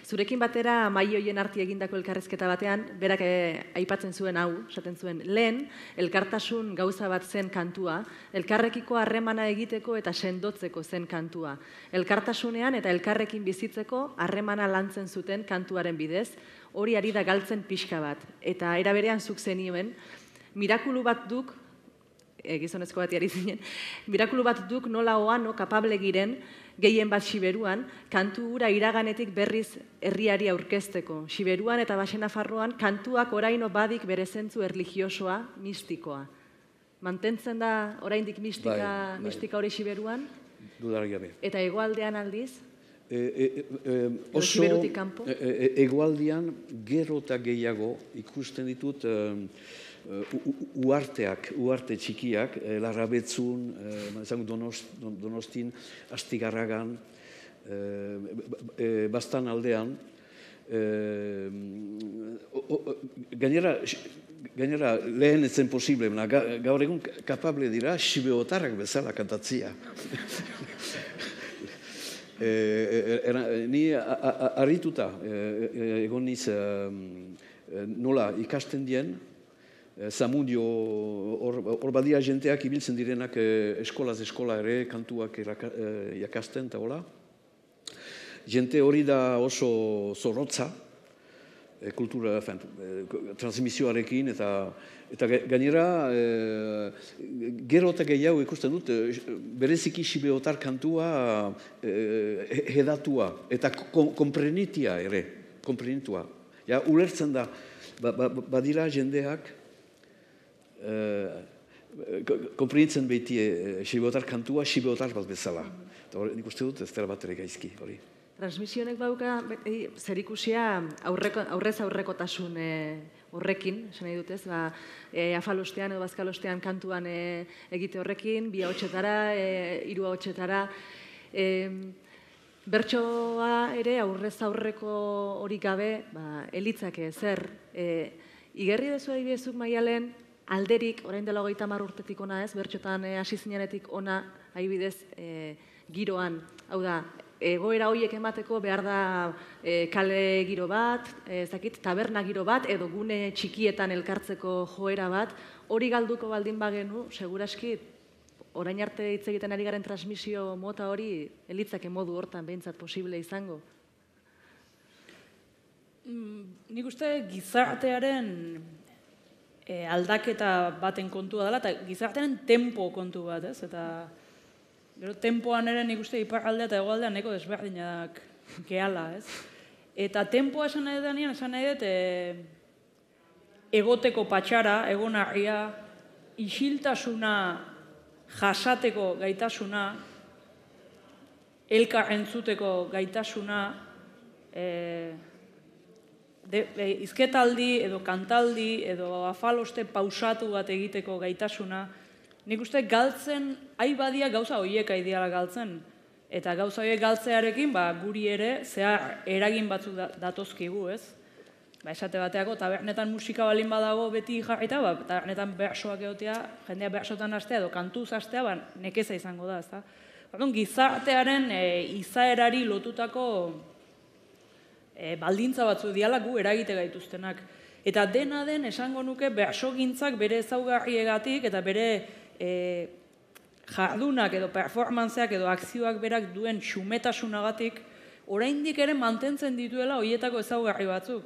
zurekin batera mai hoien arti egindako elkarrezketa batean, berak aipatzen zuen hau, esaten zuen, lehen elkartasun gauza bat zen kantua, elkarrekiko harremana egiteko eta sendotzeko zen kantua. Elkartasunean eta elkarrekin bizitzeko harremana lantzen zuten kantuaren bidez, hori ari da galtzen pixka bat. Eta era berean zuk zenioen, mirakulu bat duk, gizonezko bati ari zinen, mirakulu bat duk nola oano kapable giren, gehien bat Siberuan, kantu hura iraganetik berriz herriari aurkezteko. Siberuan eta Baxenafarroan kantuak oraino badik bere zentzu erligiosoa, mistikoa. Mantentzen da oraindik mistika hori Siberuan? Dudarik gabe. Eta hegoaldean aldiz? Oso hegoaldean gero eta gehiago ikusten ditut uarte txikiak, Larrabetzun, Donostin, Astigarragan, Bastan aldean. Gainera, lehen etzen posible, gaur egun kapable dira Sibeotarrak bezala kantatzia. Ni harrituta, egon niz nola ikasten dien, Zamudio, hor badia jenteak ibiltzen direnak eskolaz eskola ere, kantuak jakasten eta hola. Jente hori da oso zorrotza, kultura, transmisioarekin, eta gainera, gero eta gehiago ikusten dut, bereziki Sibeotar kantua hedatua, eta komprenitia ere, komprenitua. Ulertzen da, badira jendeak, konprenitzen behiti Sibeotar kantua, Sibeotar bat bezala. Eta nik uste dut ez dela bat ere gaizki, hori. Transmisionek bauka zerikusia aurrez aurrekotasun horrekin, esan nahi dutez, afalostean edo bazkalostean kantuan egite horrekin, 2 ahotsetara, 3 ahotsetara. Bertsoa ere aurrez aurreko hori gabe, elitzake zer. Igerri dezu adibidezuk Maialen, alderik, orain dela 30 urtetik ona ez, bertxotan hasi zinenetik ona, adibidez, giroan, hau da, egoera horiek emateko behar da kale giro bat, taberna giro bat, edo gune txikietan elkartzeko joera bat, hori galduko baldin bagenu, seguraski, orain arte hitz egiten ari garen transmisio mota hori, elitzake modu hortan behintzat posible izango. Nik uste gizartearen aldaketa baten kontua dela, eta gizartearen tempo kontu bat, ez? Eta gero tempoan ere nik uste iparraldea eta hegoaldean neko desberdinak gehala, ez? Eta tempoa esan nahi denean, esan nahi dut egoteko patxara, egonarria, isiltasuna jasateko gaitasuna, elkar entzuteko gaitasuna, izketaldi edo kantaldi edo afaloste pausatu bat egiteko gaitasuna, nik uste galtzen, badia gauza horiek aidiala galtzen. Eta gauza horiek galtzearekin, guri ere, zehar eragin batzuk datozkigu, ez? Esate bateako, tabernetan musika balin badago beti jarrita, tabernetan bersoak egotea, jendea bersotan hastea edo kantuz hastea, nekeza izango da, ezta? Gizartearen izaerari lotutako baldintza batzu diala gu eragite gaituztenak. Eta dena den esango nuke bersogintzak bere ezaugarriegatik eta bere jardunak edo performanceak edo akzioak berak duen xumetasunagatik oraindik ere mantentzen dituela horietako ezaugarri batzuk.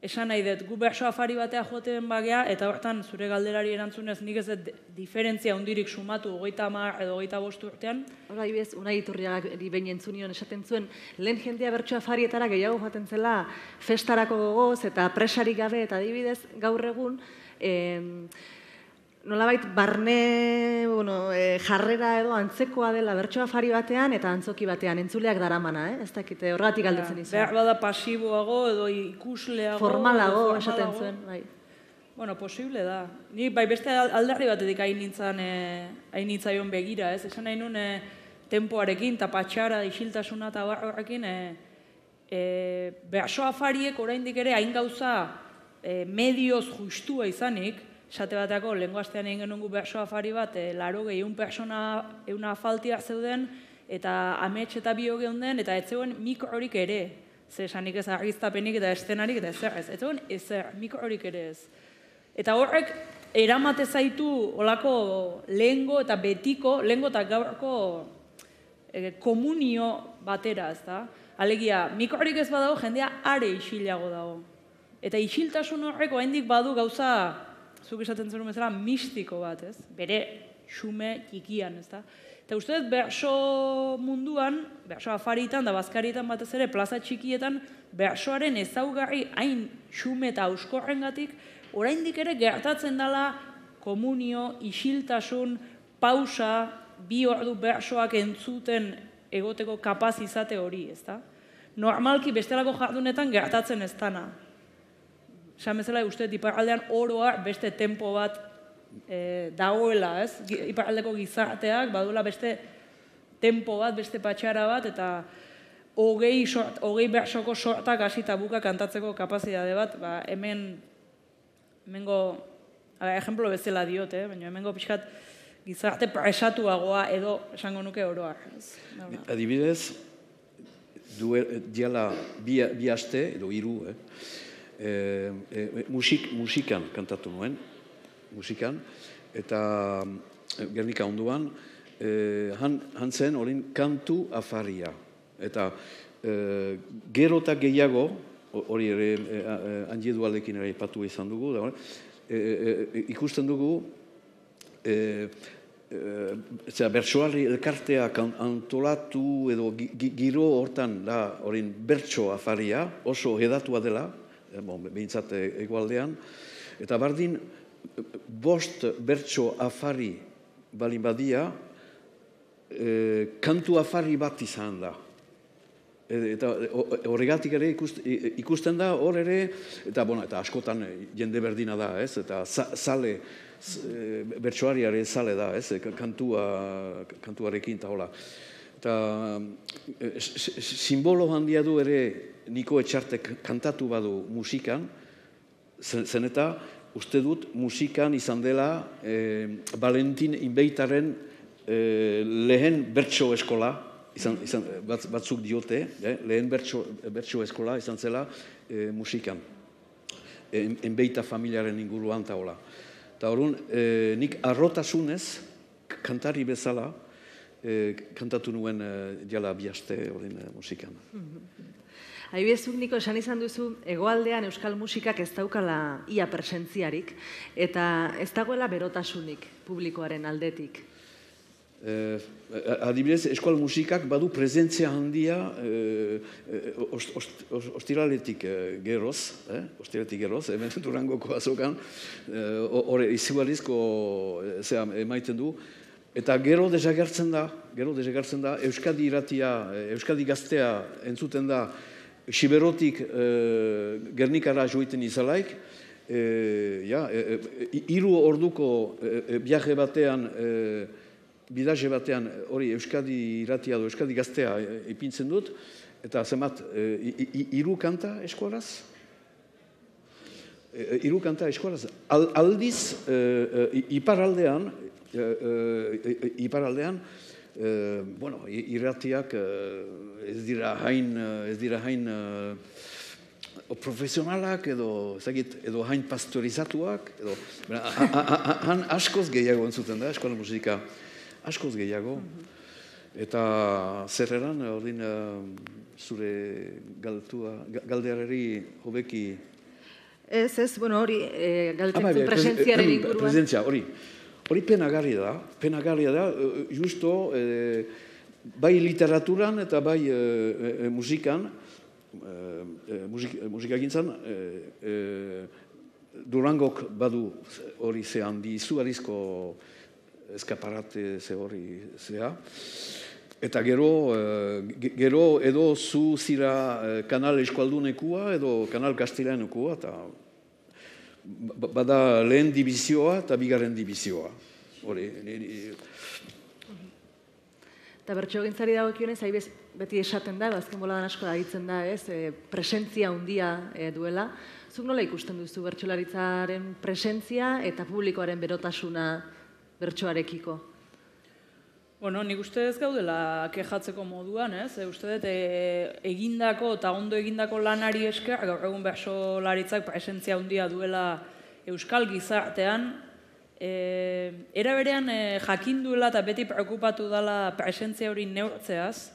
Esan nahi dut, gu berso afari batea joaten bagea, eta hortan zure galderari erantzunez nik ez dut diferentzia hundirik sumatu 30 edo 25 urtean. Hora, ibez, Unai Iturriagari behin entzunion esaten zuen, lehen jendea bertso afarietara gehiago joaten zela festarako gogoz eta presarik gabe, eta adibidez gaur egun, nolabait barne jarrera edo antzekoa dela bertso afari batean eta antzoki batean, entzuleak daramana, ez dakite, horregatik galdetzen izan. Behar bada pasiboago edo ikusleago. Formalago esaten zuen, bai. Bueno, posible da. Ni bai beste alderri batetik hain nintzaion begira, ez? Esan nahi nun tempoarekin, eta patxara, isiltasuna eta horrekin, berso afariek oraindik ere hain gauza medioz justua izanik, esate bateako, lehengo astean egin genuen gu berso afari bat, 80 pertsona euna afaltia zeuden, eta amets eta bio geunden, eta ez zegoen mikrorik ere. Ze esanik ez argiztapenik eta estenarik, eta ezer ez. Ez zegoen ezer, mikrorik ere ez. Eta horrek, eramate zaitu olako lehengo eta betiko, lehengo eta gaurko komunio batera, ez da? Alegia, mikrorik ez badago, jendea are isilago dago. Eta isiltasun horreko haindik badu gauza, zuk esaten zenun bezala, mistiko bat, ez? Bere xume txikian, ez da? Eta uste dut, berso munduan, berso afaritan da bazkarietan batez ere, plaza txikietan, bersoaren ezaugarri hain xume eta auskorrengatik, oraindik ere gertatzen dela komunio, isiltasun, pausa, 2 ordu bersoak entzuten egoteko kapaz izate hori, ez da? Normalki bestelako jardunetan gertatzen ez dana. Esan bezala, uste, iparraldean oroa beste tempo bat dagoela, ez? Iparraldeko gizarteak baduela beste tempo bat, beste patxara bat, eta 20 bersoko sortak hasita buka kantatzeko kapazidade bat, hemengo, ejemplo bezala diot, baina hemengo pixkat gizarte presatuagoa edo esango nuke oroa. Adibidez, diala bi aste edo 3, musikan kantatu nuen, eta Gernika onduan, hantzen horien kantu afaria. Eta gero eta gehiago, hori ere Andiedualekin ere ipatu izan dugu, ikusten dugu, bertsoari elkartea antolatu edo giro hortan da horien bertso afaria, oso hedatua dela, behintzat egualdean, eta bardin 5 bertso afari balin badia, kantu afari bat izan da. Eta horregatik ere ikusten da, hor ere, eta askotan jende berdina da, ez? Eta zale, bertsoariare zale da, ez? Kantuarekin eta hola. Eta simbolo handia du ere Niko Etxartek kantatu badu musikan, zen eta uste dut musikan izan dela Valentin Inbeitaren lehen bertso eskola, batzuk diote, lehen bertso eskola izan zela musikan, Inbeita familiaren inguruan eta hola. Eta horren, nik arrotasunez, kantari bezala, kantatu nuen diala 2 aste horren musikan. Adibidezuk, Niko, esan izan duzu, hegoaldean euskal musikak ez daukala ia presentziarik, eta ez dagoela berotasunik publikoaren aldetik. Adibidez, euskal musikak badu presentzia handia ostiraletik geroz, hemen Durangoko azokan, hori izugarrizko emaiten du, eta gero desagertzen da, Euskadi iratia, Euskadi gaztea entzuten da, Siberotik Gernikara joiten izalaik, 3 orduko viaje batean, bidaje batean, hori Euskadi iratia edo Euskadi gaztea ipintzen dut, eta zemat, 3 kanta eskuaraz? 3 kanta eskuaraz. Aldiz, iparaldean, bueno, irratiak ez dira hain profesionalak edo hain pastorizatuak, han askoz gehiago entzuten da, eskola musika askoz gehiago. Eta zer eran, ordin zure galderari hobeki... Ez, bueno, hori galdetzen presentziaren inguruan. Presentzia, hori penagarria da, justo bai literaturan eta bai musikan, musikagintzan, Durangok badu hori ze handi izugarizko eskaparate ze hori zea. Eta gero edo zu zira kanal eskualdunekua edo kanal kastilanekua, eta bada lehen dibizioa eta bigarren dibizioa. Eta bertsogintzari dagokionez, beti esaten da, azken boladan asko aditzen da, presentzia handia duela. Zuk nola ikusten duzu bertsolaritzaren presentzia eta publikoaren berotasuna bertsoarekiko? Bueno, nik uste ez gaudela kejatzeko moduan, ez? Uste dut egindako eta ondo egindako lanari esker, gaur egun bertsolaritzak presentzia handia duela euskal gizartean, era berean jakin duela eta beti preokupatu dela presentzia hori neurtzeaz,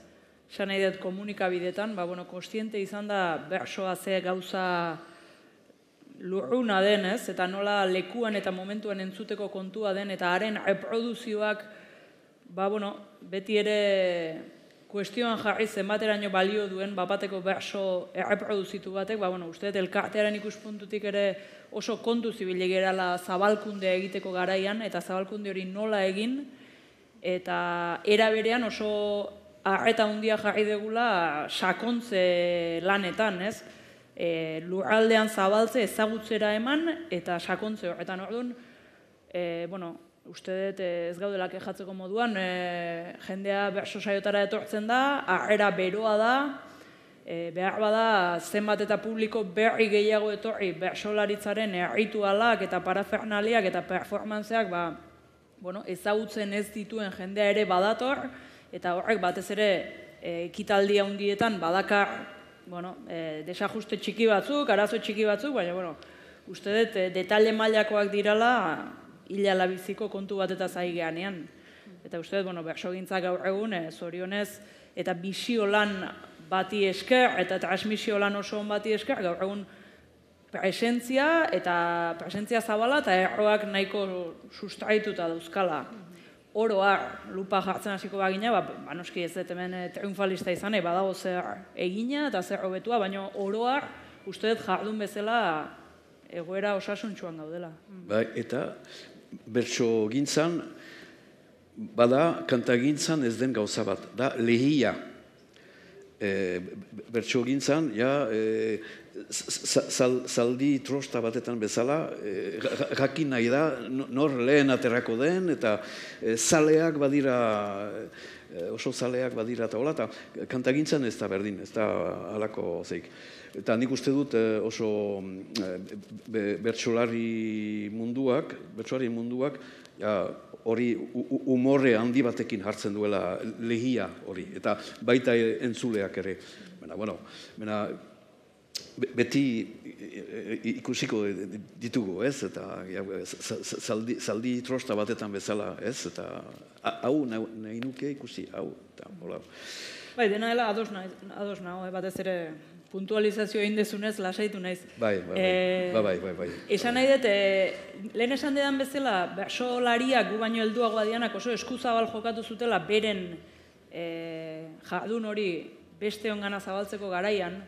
esan nahi dut komunikabidetan, kontziente izan da bertsoa ze gauza lurruna den, ez? Eta nola lekuan eta momentuan entzuteko kontua den, eta haren reproduzioak beti ere kuestioan jarri zenbateraino balio duen bapateko berso erreproduzitu batek, uste dut elkartearen ikuspuntutik ere oso kontu zibile gerala zabalkundea egiteko garaian, eta zabalkunde hori nola egin, eta era berean oso arreta handia jarri degula sakontze lanetan, ez? Lurraldean zabaltze ezagutzera eman, eta sakontze horretan orduan, uste dut ez gaudela kejatzeko moduan, jendea berso saiotara etortzen da, harrera beroa da, behar bada zenbat eta publiko berri gehiago etorri bersolaritzaren erritualak eta parafernaliak eta performanceak ezagutzen ez dituen jendea ere badator, eta horrek batez ere ekitaldi handietan badakar desajuste txiki batzuk, arazo txiki batzuk, baina uste dut detalle mailakoak dirala hilala biziko kontu bat eta zai geanean. Eta uste dut, bersogintzak gaur egun, zorionez, eta bisio lan bati esker, eta transmisio lan oso on bati esker, gaur egun presentzia eta presentzia zabala eta erroak nahiko sustraituta dauzkala. Oroar, lupa jartzen hasiko bagina, noski ez dut hemen triunfalista izan, badago zer egina eta zer hobetua, baina oroar uste dut jardun bezala egoera osasuntsuan gaudela. Eta bertso gintzan, bada kantagintzan ez den gauza bat, da lehia. Bertso gintzan, zaldi trosta batetan bezala, jakin nahi da, nor lehen aterako den, eta zaleak badira, oso zaleak badira eta hola, eta kantagintzan ez da berdin, ez da halako zeik. Eta nik uste dut oso bertsolari munduak, hori umorre handi batekin hartzen duela lehia hori, eta baita entzuleak ere. Beti ikusiko ditugu, ez? Eta zaldi trosta batetan bezala, ez? Eta hau nahi nuke ikusi, hau. Dena dela ados nago, batez ere puntualizazio egin dezunez, lasaitu naiz. Bai. Esan nahi dut, lehen esan dedan bezala, bersolariak gu baino helduagoa dianak oso eskuzabal jokatu zutela beren jardun hori beste ongana zabaltzeko garaian,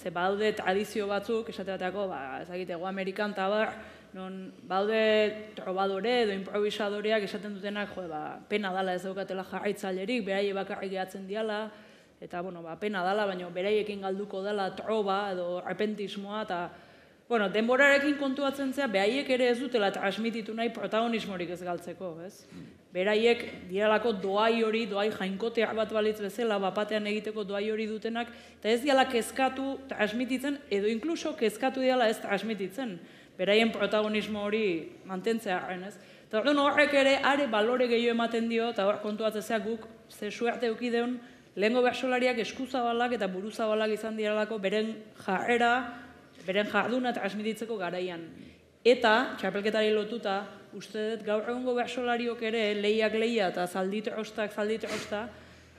ze badaude tradizio batzuk, esate bateako, Ego Amerikan tabar, non badaude trobadore edo improvisadoreak esaten dutenak, pena dala ez daukatela jarraitzailerik, beraie bakarrik gehatzen diala, eta, pena dala, baina beraiekin galduko dela troba edo repentismoa, eta, denborarekin kontuatzen zea, beraiek ere ez dutela transmititu nahi protagonismorik ez galtzeko, ez? Beraiek diralako doai jainkoteak bat balitz bezala, bapatean egiteko doai hori dutenak, eta ez diala kezkatu transmititzen, edo inkluso kezkatu diala ez transmititzen, beraien protagonismo hori mantentzea harren, ez? Eta orduan horrek ere are balore gehiago ematen dio, eta hor kontuatzea guk ze suerte eukideun lehengo bertsolariak eskuzabalak eta buruzabalak izan direlako beren jarrera, beren jarduna transmititzeko garaian. Eta, txapelketari lotuta, uste dut gaur egungo bertsolariok ere lehiak lehia eta zalditrostak,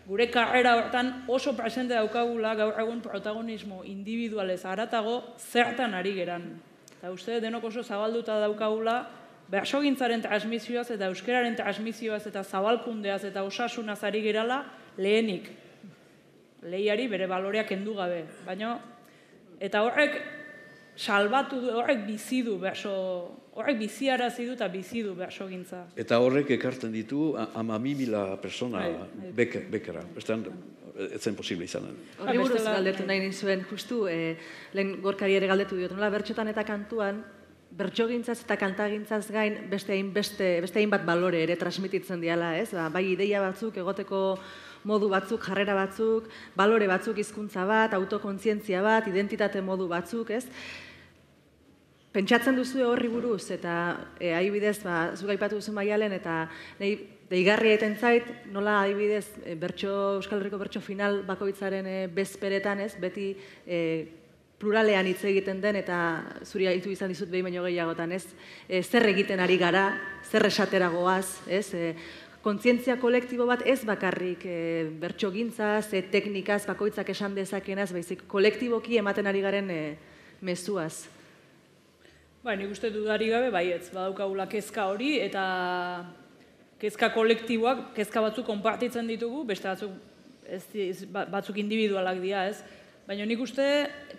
gure karrera hortan oso presente daukagula gaur egun protagonismo individualez haratago zertan ari geran. Eta uste dut denok oso zabalduta daukagula bertsogintzaren transmisioaz eta euskararen transmisioaz eta zabalkundeaz eta osasunaz ari gerala lehenik. Lehiari bere baloreak kendu gabe. Baina, eta horrek salbatu du, horrek bizi du berso, horrek biziarazi du eta bizi du bersogintza. Eta horrek ekartzen ditu 10.000 persona bekera. Bestan, ez zen posible izanen. Horri buruz galdetu nahi nizuen, justu, lehen gorkari ere galdetu diot, nola bertxotan eta kantuan, bertsogintzaz eta kantagintzaz gain beste hainbat balore ere transmititzen diala, ez? Bai ideia batzuk, egoteko modu batzuk, jarrera batzuk, balore batzuk, hizkuntza bat, autokontzientzia bat, identitate modu batzuk, ez? Pentsatzen duzu horri buruz, eta adibidez, zuk aipatu duzu Maialen, eta nahi deigarria egiten zait, nola adibidez, Euskal Herriko bertso final bakoitzaren bezperetan, ez? Beti pluralean hitz egiten den, eta zuri aitu izan dizut behin baino gehiagotan, ez? Zer egiten ari gara, zer esateragoaz, ez? Kontzientzia kolektibo bat ez bakarrik bertsogintzaz, teknikaz, bakoitzak esan dezakenaz, baizik kolektiboki ematen ari garen mezuaz. Nik uste dudari gabe, baietz, badaukagula kezka hori, eta kezka kolektiboak, kezka batzuk konpartitzen ditugu, beste batzuk individualak dira, ez? Baina nik uste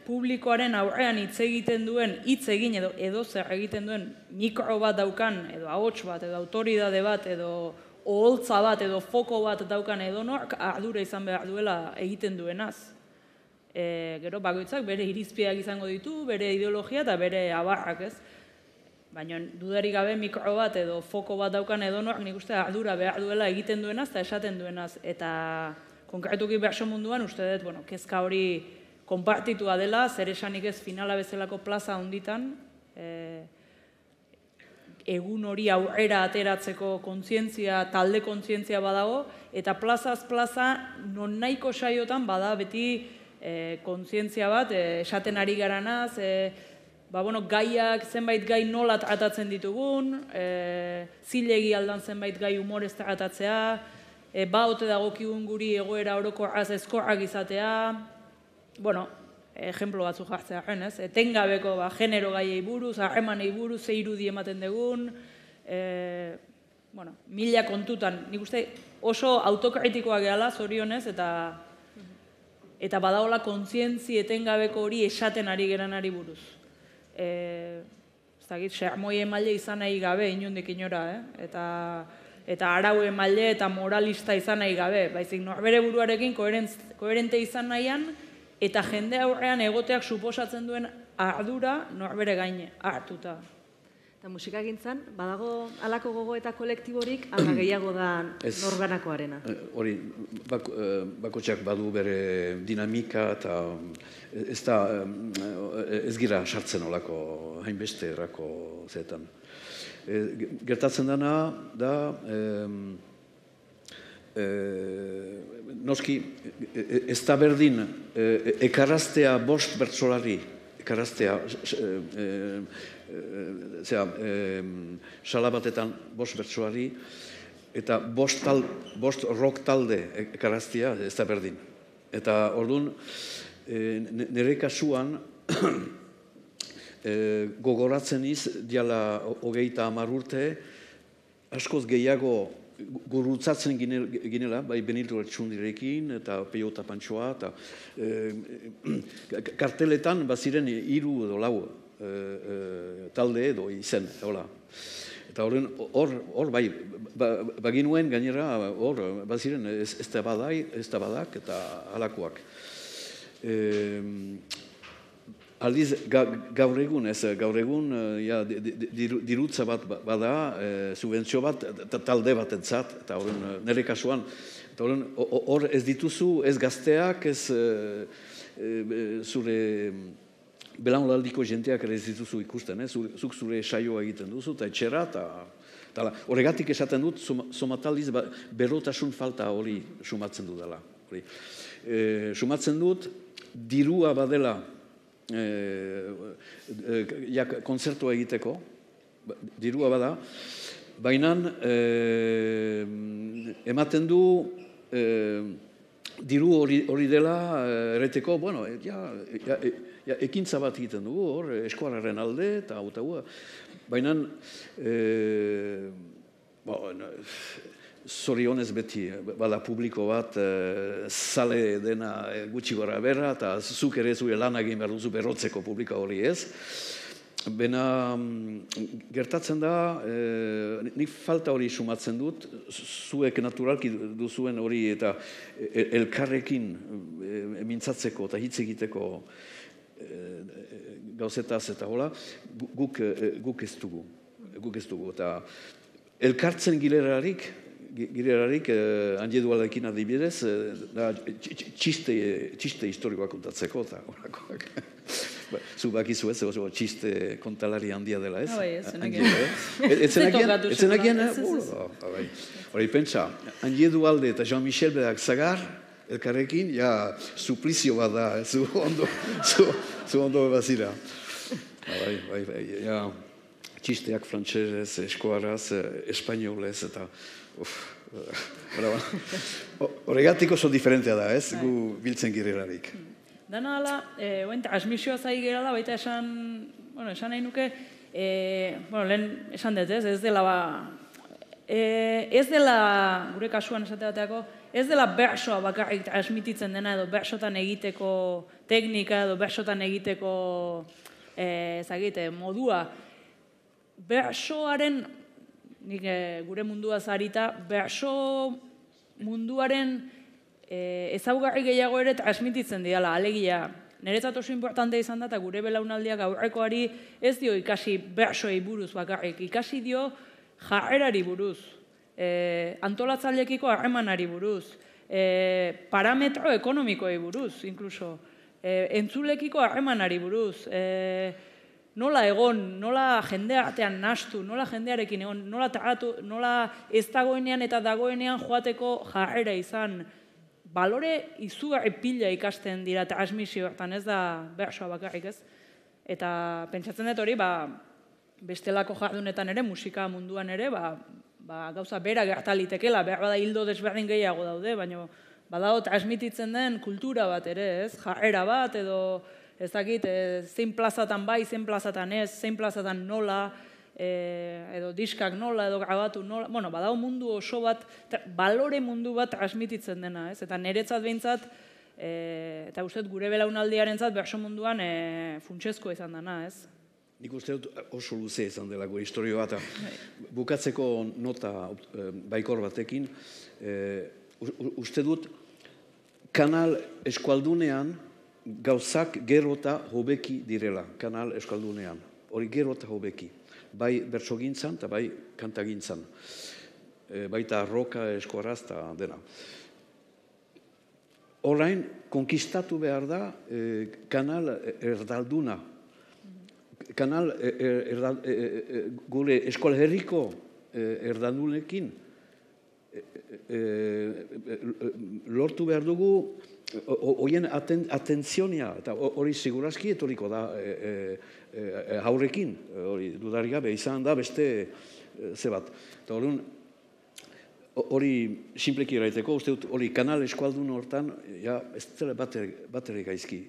publikoaren aurrean hitz egiten duen, hitz egin edo zer egiten duen mikro bat daukan, edo ahots bat, edo autoridade bat, edo oholtza bat, edo foko bat daukan edonork ardura izan behar duela egiten duenaz. Gero bakoitzak bere irizpideak izango ditu, bere ideologia eta bere abarrak, ez? Baina dudarik gabe mikro bat edo foko bat daukan edonork nik uste ardura behar duela egiten duenaz eta esaten duenaz. Eta konkretuki bertso munduan uste dut, kezka hori konpartitua dela, zer esanik ez finala bezalako plaza honditan, egun hori aurrera ateratzeko kontzientzia, talde kontzientzia badago, eta plazaz plaza non nahiko saiotan bada beti kontzientzia bat, esaten ari garanaz, gaiak, zenbait gai nola tratatzen ditugun, zilegi aldan zenbait gai humorez tratatzea, baote dagokigun guri egoera orokorraz ezkorrak izatea, ejemplo batzu jartzea, etengabeko genero gaiei buruz, harremanei buruz, ze irudi ematen dugun, mila kontutan, nik uste oso autokritikoa gehala, zorionez, eta badaola kontzientzi etengabeko hori esaten ari geranari buruz. Sermoi emaile izan nahi gabe, inundik inora, eta arau emaile eta moralista izan nahi gabe, baizik norbere buruarekin koherente izan nahian, eta jende aurrean egoteak suposatzen duen ardura norbere gaine hartuta. Eta musikagintzan, badago halako gogo eta kolektiborik, ala gehiago da norbanakoarena? Hori, bakotxak badu bere dinamika eta ez gira sartzen olako hainbeste errako zetan. Gertatzen dena da, noski, ez da berdin ekaraztea bost bertsolari, ekaraztea sala batetan bost bertsolari, eta bost rock talde ekaraztea ez da berdin. Eta orduan, nire kasuan, gogoratzen iz, diala 30 urte, askoz gehiago gurutzatzen ginela, bai Benito Lertxundirekin, eta Peio Tapantxoa, eta karteletan baziren 3 edo 4 talde edo izen, hola. Eta hor bai, baginuen gainera, hor baziren ez da badak eta halakoak. Aldiz, gaur egun dirutza bat bada, subentzio bat, talde bat entzat, eta nire kasuan, hor ez dituzu, ez gazteak, ez zure belaunaldiko jenteak ere ez dituzu ikusten, zuk zure saioa egiten duzu, eta etxera, eta Horregatik esaten dut, somataldiz berotasun falta hori sumatzen dudala. Sumatzen dut, dirua badela kontzertua egiteko, dirua bada, baina ematen du diru hori dela erreteko, bueno, ekintza bat egiten dugu, hor, eskualaren alde, eta baina zorionez beti, bada publiko bat, zale dena gutxi gora berra, eta zuk ere zure lan egin behar duzu berrotzeko publika hori ez. Bena gertatzen da, nik falta hori sumatzen dut, zuek naturalki duzuen hori eta elkarrekin mintzatzeko eta hitz egiteko gauzetaz eta hola, guk ez dugu. Eta elkartzen gilerarik, handiedualekin adibidez, txiste historikoak kontatzeko eta horakoak. Zu bakizu ez, txiste kontalari handia dela ez? Etzenakien, hori pentsa, handiedualde eta Jean-Michel Bedak Zagar, elkarrekin, suplizio bat da, zu ondo bazira. Txisteak frantsesez, eskoaraz, espainolez eta... Horregatik oso diferentea da, ez? Gu biltzen girelarik. Dana ala, oen transmisioa zai gerala, baita esan nahi nuke, lehen esan dut ez, ez dela, gure kasuan esate bateako, ez dela bersoa bakarrik transmititzen dena edo bersotan egiteko teknika edo bersotan egiteko modua. Bersoaren, nik gure mundua zarita, berso munduaren ezaugarri gehiago ere transmititzen diala, alegia. Niretzat oso importante izan da, eta gure belaunaldiak aurrekoari ez dio ikasi bersoei buruz bakarrik, ikasi dio jarrerari buruz, antolatzaileekiko harremanari buruz, parametro ekonomikoei buruz, inkluso, entzulekiko harremanari buruz, nola egon, nola jende artean nahastu, nola jendearekin egon, nola tagatu, nola ez dagoenean eta dagoenean joateko jarrera izan, balore izugarri pila ikasten dira transmisioetan, ez da bersoa bakarrik ez. Eta pentsatzen dut hori, bestelako jardunetan ere, musika munduan ere, gauza bera gertalitekela, behar bada hildo desberdin gehiago daude, baina badago transmititzen den kultura bat ere, ez? Jarrera bat edo ez dakit, zein plazatan bai, zein plazatan ez, zein plazatan nola, edo diskak nola, edo grabatu nola, badago mundu oso bat, balore mundu bat transmititzen dena, ez? Eta niretzat behintzat, eta uste gure belaunaldiarentzat berso munduan funtsezkoa izan dena, ez? Nik uste dut oso luze izan dela gure historio bat. Bukatzeko nota baikor batekin, uste dut kanal eskualdunean gauzak gero eta hobeki direla, kanal eskualdunean. Hori gero eta hobeki. Bai bertsogintzan eta bai kantagintzan. Baita roka eskuaraz eta dena. Orain, konkistatu behar da kanal erdalduna. Kanal gure eskola herriko erdaldunekin lortu behar dugu horien atentzionia, eta hori segurazki etoriko da haurekin, hori dudarik gabe, izan da beste zebat. Eta hori simpleki eraiteko, uste dut hori kanal eskualdun hortan, ez dela batere gaizki,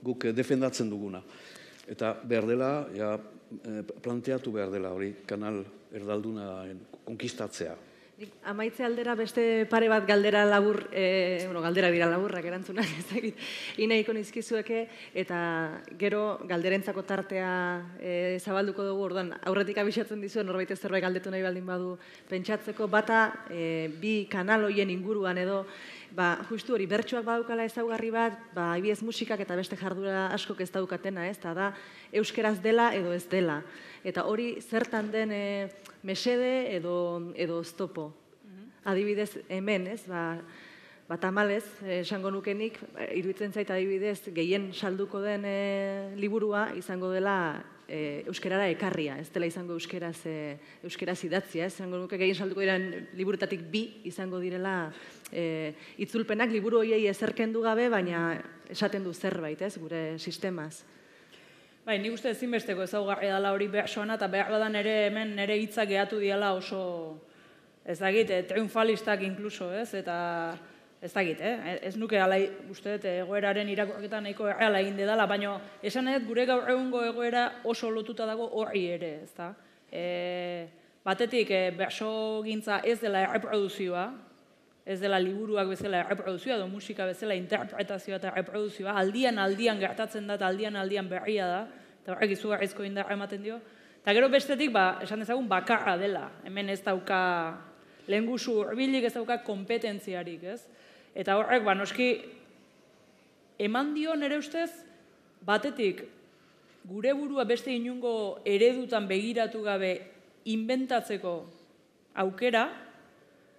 guk defendatzen duguna. Eta behar dela, planteatu behar dela hori kanal erdalduna konkistatzea. Amaitze aldera beste pare bat galdera labur, galdera dira laburrak erantzunak ezagit, inaiko nizkizueke, eta gero galderentzako tartea zabalduko dugu, orduan, aurretik abisatzen dizuen, norbait ez zerbait galdetu nahi baldin badu pentsatzeko, bata bi kanal hoien inguruan edo, justu hori, bertsoak badaukala ezaugarri bat, ibiez musikak eta beste jardura askok ez daukatena, ez, eta da, euskeraz dela edo ez dela. Eta hori zertan den mesede edo oztopo. Adibidez, hemen, ez, tamalez, esango nukenik, iruditzen zait adibidez, gehien salduko den liburua izango dela euskerara ekarria, ez dela izango euskeraz idatzia, izango nuke gehien salduko diren liburutatik 2 izango direla itzulpenak liburu horiei ezerkendu gabe, baina esaten du zerbait, ez, gure sistemaz. Bai, nik uste ezinbesteko ezaugarri dela hori persoana, eta behar badan hemen nire hitzak gehatu diala oso, ez dakit, triunfalistak inkluso, ez, eta ez dakit, ez nuke alai, uste dut, egoeraren irakurketan nahiko erreala egin dedala, baina esan edo gure gaur egungo egoera oso lotuta dago horri ere, ez da. Batetik, bersogintza ez dela erreproduzioa, ez dela liburuak bezala erreproduzioa, edo musika bezala interpretazioa eta erreproduzioa, aldian gertatzen da, eta aldian berria da, eta horrek izugarrizko indarra ematen dio. Eta gero bestetik, esan dezagun, bakarra dela, hemen ez dauka lehengusu hurbilik, ez dauka kompetentziarik, ez? Eta horrek, noski, eman dio nire ustez, batetik, gure burua beste inungo eredutan begiratu gabe inventatzeko aukera,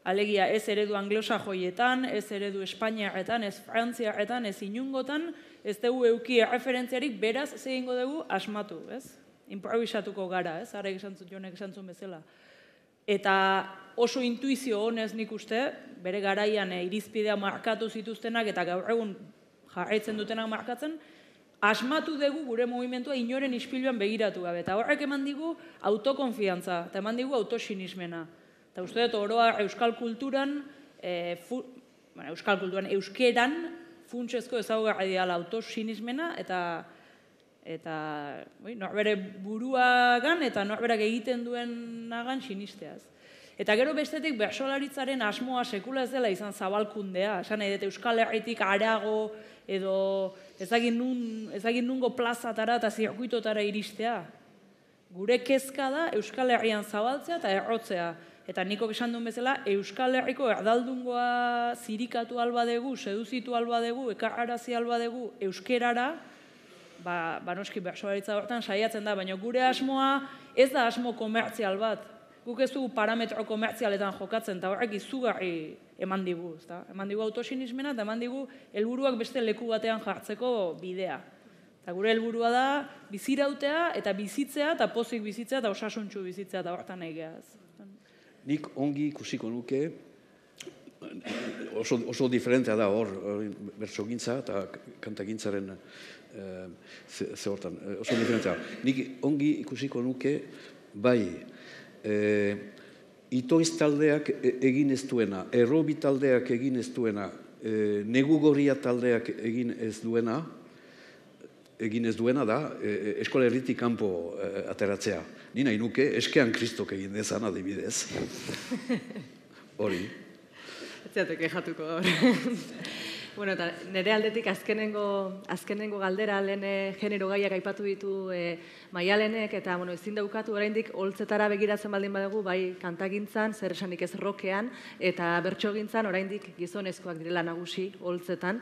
alegia ez eredu anglosajoietan, ez eredu espainiarretan, ez frantziarretan, ez inungotan, ez dugu euki referentziarik, beraz, ez egingo dugu asmatu, ez? Improvisatuko gara, ez? Arek jonek esan zuen bezala. Eta oso intuizio honez nik uste, bere garaian irizpidea markatu zituztenak eta gaur egun jarraitzen dutenak markatzen, asmatu dugu gure movimendua inoren ispiluan begiratu gabe. Eta horrek eman digu autokonfiantza, eta eman digu autosinismena. Eta uste dut oroa euskal kulturan, euskeran funtsezko ezaugarri dela autosinismena eta norbere buruagan eta norberak egiten duenagan sinisteaz. Eta gero bestetik bertsolaritzaren asmoa sekula ez dela izan zabalkundea, esan nahi dut Euskal Herritik arago edo ezagin nungo plazatara eta zirkuitotara iristea. Gure kezka da Euskal Herrian zabaltzea eta errotzea. Eta nikok esan duen bezala, Euskal Herriko erdaldungoa zirikatu alba dugu, seduzitu alba dugu, ekarrarazi alba dugu euskerara, noski bertsolaritza hortan saiatzen da, baina gure asmoa ez da asmo komertzial bat. Guk ez dugu parametro komertzialetan jokatzen, eta horrek izugarri eman digu. Eman digu autosinismena eta eman digu helburuak beste leku batean jartzeko bidea. Eta gure helburua da bizirautea eta bizitzea, eta pozik bizitzea eta osasuntsu bizitzea, eta hortan nahi gehaz. Nik ongi ikusiko nuke, oso diferentea da hor, bertsogintza eta kantagintzaren zehortan, oso diferentea. Nik ongi ikusiko nuke, bai, itoiz taldeak egin ez duena, errobi taldeak egin ez duena, negu gorria taldeak egin ez duena da, eskola herritik kanpo ateratzea. Ni nahi nuke, eskean kristok egin dezan adibidez. Hori. Ez zeatek ejatuko gaur. Bueno, eta nire aldetik azkenengo galdera lehen genero gaiak aipatu ditu Maialenek, eta ezin daukatu oraindik holtzetara begiratzen baldin badugu, bai kantagintzan, zer esanik ez rockean, eta bertsogintzan oraindik gizonezkoak direla nagusi holtzetan.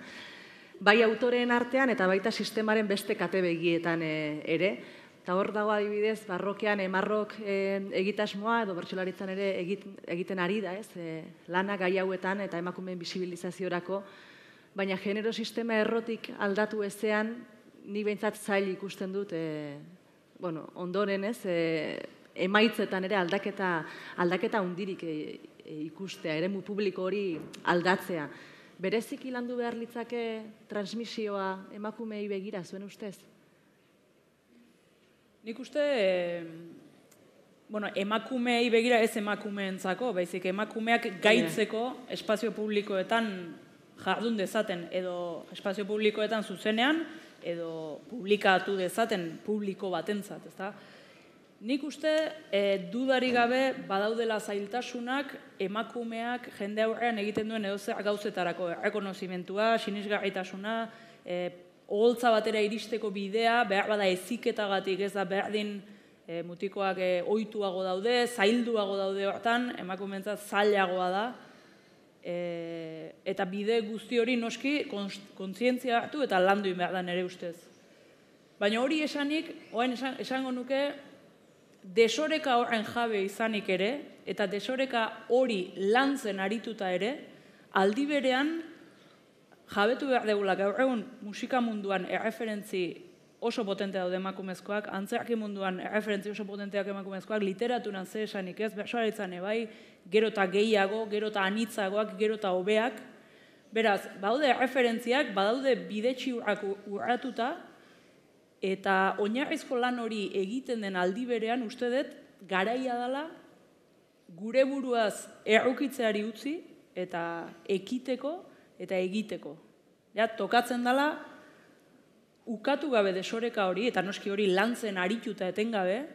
Bai autoreen artean eta baita sistemaren beste kate begietan ere. Eta hor dago adibidez, barrokean emarrok egitasmoa edo bertsolaritzan ere egiten ari da, lana gai hauetan eta emakumeen bisibilizaziorako, baina genero sistema errotik aldatu ezean, ni behintzat zail ikusten dut, ondoren emaitzetan ere aldaketa hundirik ikustea, eremu publiko hori aldatzea. Bereziki landu behar litzake transmisioa emakumeei begira, zuen ustez? Nik uste, emakumeei begira ez emakumeentzako, baizik emakumeak gaitzeko espazio publikoetan jardun dezaten, edo espazio publikoetan zuzenean, edo publikatu dezaten publiko batentzat, ezta? Nik uste, dudari gabe badaudela zailtasunak emakumeak jende aurrean egiten duen edozer gauzetarako errekonozimentua, sinisgarritasuna, oholtza batera iristeko bidea, behar bada eziketagatik ez da berdin mutikoak ohituago daude, zailduago daude hortan, emakumeentzat zailagoa da, eta bide guzti hori noski kontzientzia hartu eta landu behar da nire ustez. Baina hori esanik, esango nuke, desoreka horren jabe izanik ere, eta desoreka hori lantzen arituta ere, aldi berean jabetu behar degula gaur egun musika munduan erreferentzi oso potente daude emakumezkoak, antzerki munduan referentzia oso potenteak emakumezkoak, literaturan ze esanik ez, bersolaritzan bai, gero eta gehiago, gero eta anitzagoak, gero eta hobeak. Beraz, badaude referentziak, badaude bidetxi urratuta, eta oinarrizko lan hori egiten den aldi berean, uste dut, garaia dela, gure buruaz errukitzeari utzi, eta ekiteko, eta egiteko. Ja, tokatzen dela, ukatu gabe desoreka hori, eta noski hori lantzen arituta etengabe,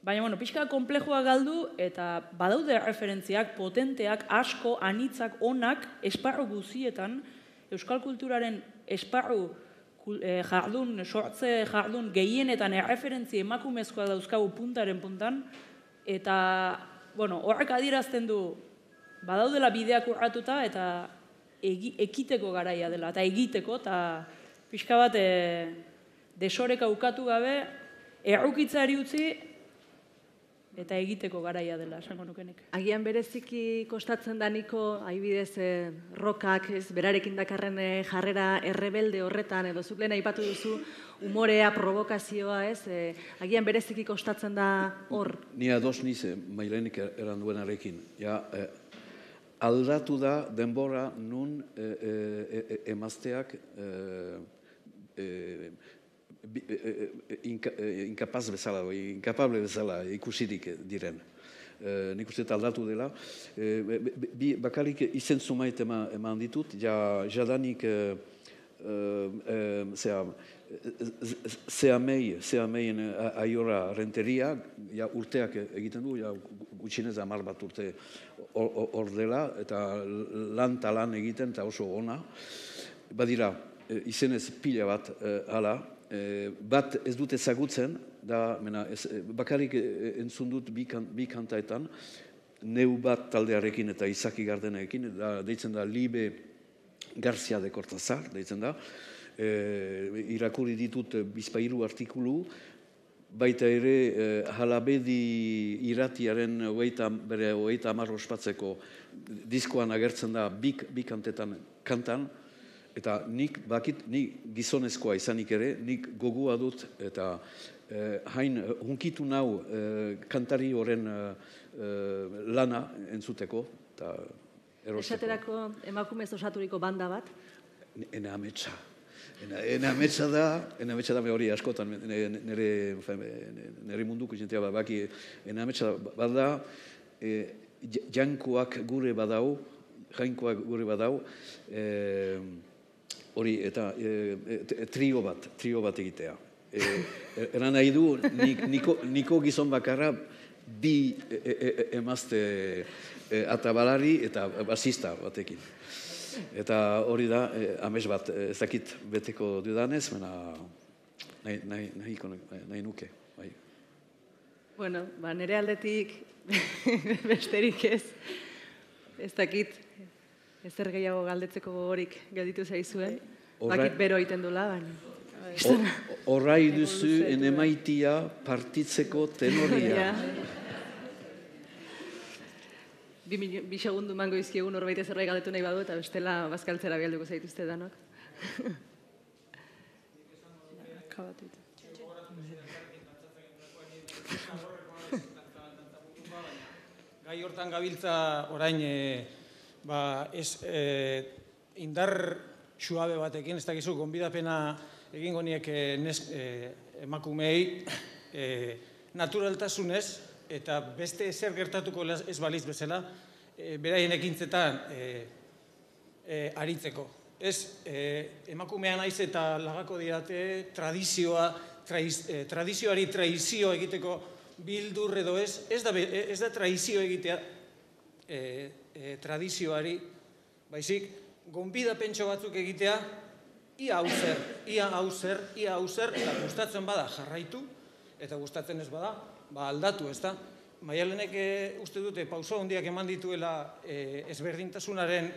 baina, pixka konplexua galdu, eta badaude referentziak, potenteak, asko, anitzak, onak, esparru guzietan, euskal kulturaren esparru jardun, sortze jardun, gehienetan erreferentzia emakumezkoa dauzkagu puntaren puntan, eta, horrek adierazten du, badaudela bideak urratuta, eta ekiteko garaia dela, eta egiteko, eta pixka bat desoreka ukatu gabe, errukitzeari utzi, eta egiteko garaia dela, esango nukenik. Agian bereziki kostatzen da niko, haibidez, rokak, berarekin dakarren jarrera errebelde horretan, edo zuk lehen aipatu duzu, umorea, provokazioa, agian bereziki kostatzen da hor. Ni ados niz, Mailenik eranduenarekin. Aldatu da denbora nun emazteak inkapaz bezala, inkapable bezala ikusirik diren. Nik uste aldatu dela. Bakarik izen zumait eman ditut, jadanik zeamein aiora renteria, urteak egiten du, gutxinez 10 bat urte hor dela, eta lan egiten, eta oso ona. Badira, izenez pila bat hala, bat ez dut ezagutzen, bakarik entzun dut bi kantaetan, neu bat taldearekin eta Izaki Gardenekin, deitzen da Libe Garcia de Cortázar, deitzen da, irakurri ditut bizpairu artikulu, baita ere Halabedi iratiaren bere 30 ospatzeko diskoan agertzen da bi kantan, eta nik gizonezkoa izanik ere, nik gogoa dut, eta hain hunkitu nau kantari horren lana entzuteko. Esaterako emakumez osaturiko banda bat? Ene ametsa. Ene ametsa da hori askotan nire munduko jentea baki, ene ametsa bada, jainkoak gure badau, hori eta trio bat egitea. Eran nahi du, niko gizon bakarra bi emazte atabalari eta basista batekin. Eta hori da, amez bat, ezakit beteko dudanez, nahi nuke. Bueno, nire aldetik besterik ez dakit, ezer gehiago galdetzeko gogorik gelditu zaizuen. Bakit bero egiten dula, baina. Horrai duzu enemaitia partitzeko tenoria. Bi segundu mango izkiegun norbait zerbait galdetu nahi badu, eta bestela bazkaltzera bialduko zaituzte danok. Gai hortan gabiltza orain indar suabe batekin, ez dakizu, gonbidapena egingo niek emakumei naturaltasunez, eta beste ezer gertatuko ez baliz bezala, beraien ekintzetan aritzeko. Ez, emakumea naiz eta lagako didate tradizioari traizio egiteko bildur edo ez da traizio egitea tradizioari, baizik, gonbidapentxo batzuk egitea, ia hauzer, eta gustatzen bada jarraitu, eta gustatzen ez bada, aldatu, ez da. Maialenek uste dute pauso handiak eman dituela ezberdintasunaren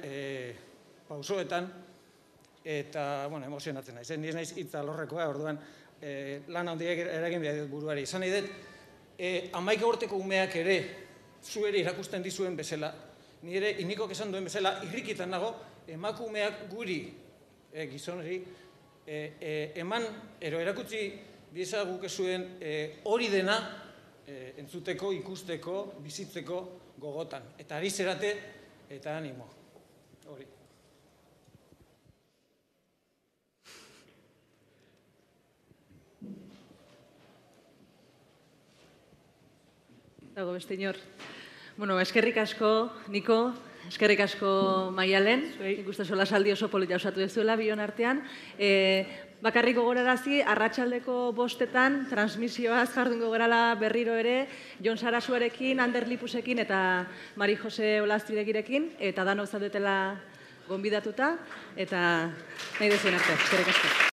pausoetan, eta, emozionatzen naiz. Ni ez naiz hitza lorrekoa, orduan lan handiak eragin behar dut buruari. Izan nahi dut, 11 urteko umeak ere, zu ere irakusten dizuen bezala, ni ere inikok esan duen bezala, irrikitan nago, emakumeak guri, gizoneri, eman, erakutsi diezagukezuen hori dena entzuteko, ikusteko, bizitzeko gogotan. Eta ari zerate eta animo. Hori. Dago beste inor. Bueno, eskerrik asko, Niko, eskerrik asko Maialen, nik uste solasaldi oso polita osatu dezuela bion artean. Bakarrik gogorarazi, arratsaldeko 5:00 transmisioaz jardungo gerala berriro ere, Jon Sarasuarekin, Ander Lipusekin eta Mari Jose Olaztiregirekin, eta danok zaudetela gonbidatuta, eta nahi dezuen arte, eskerrik asko.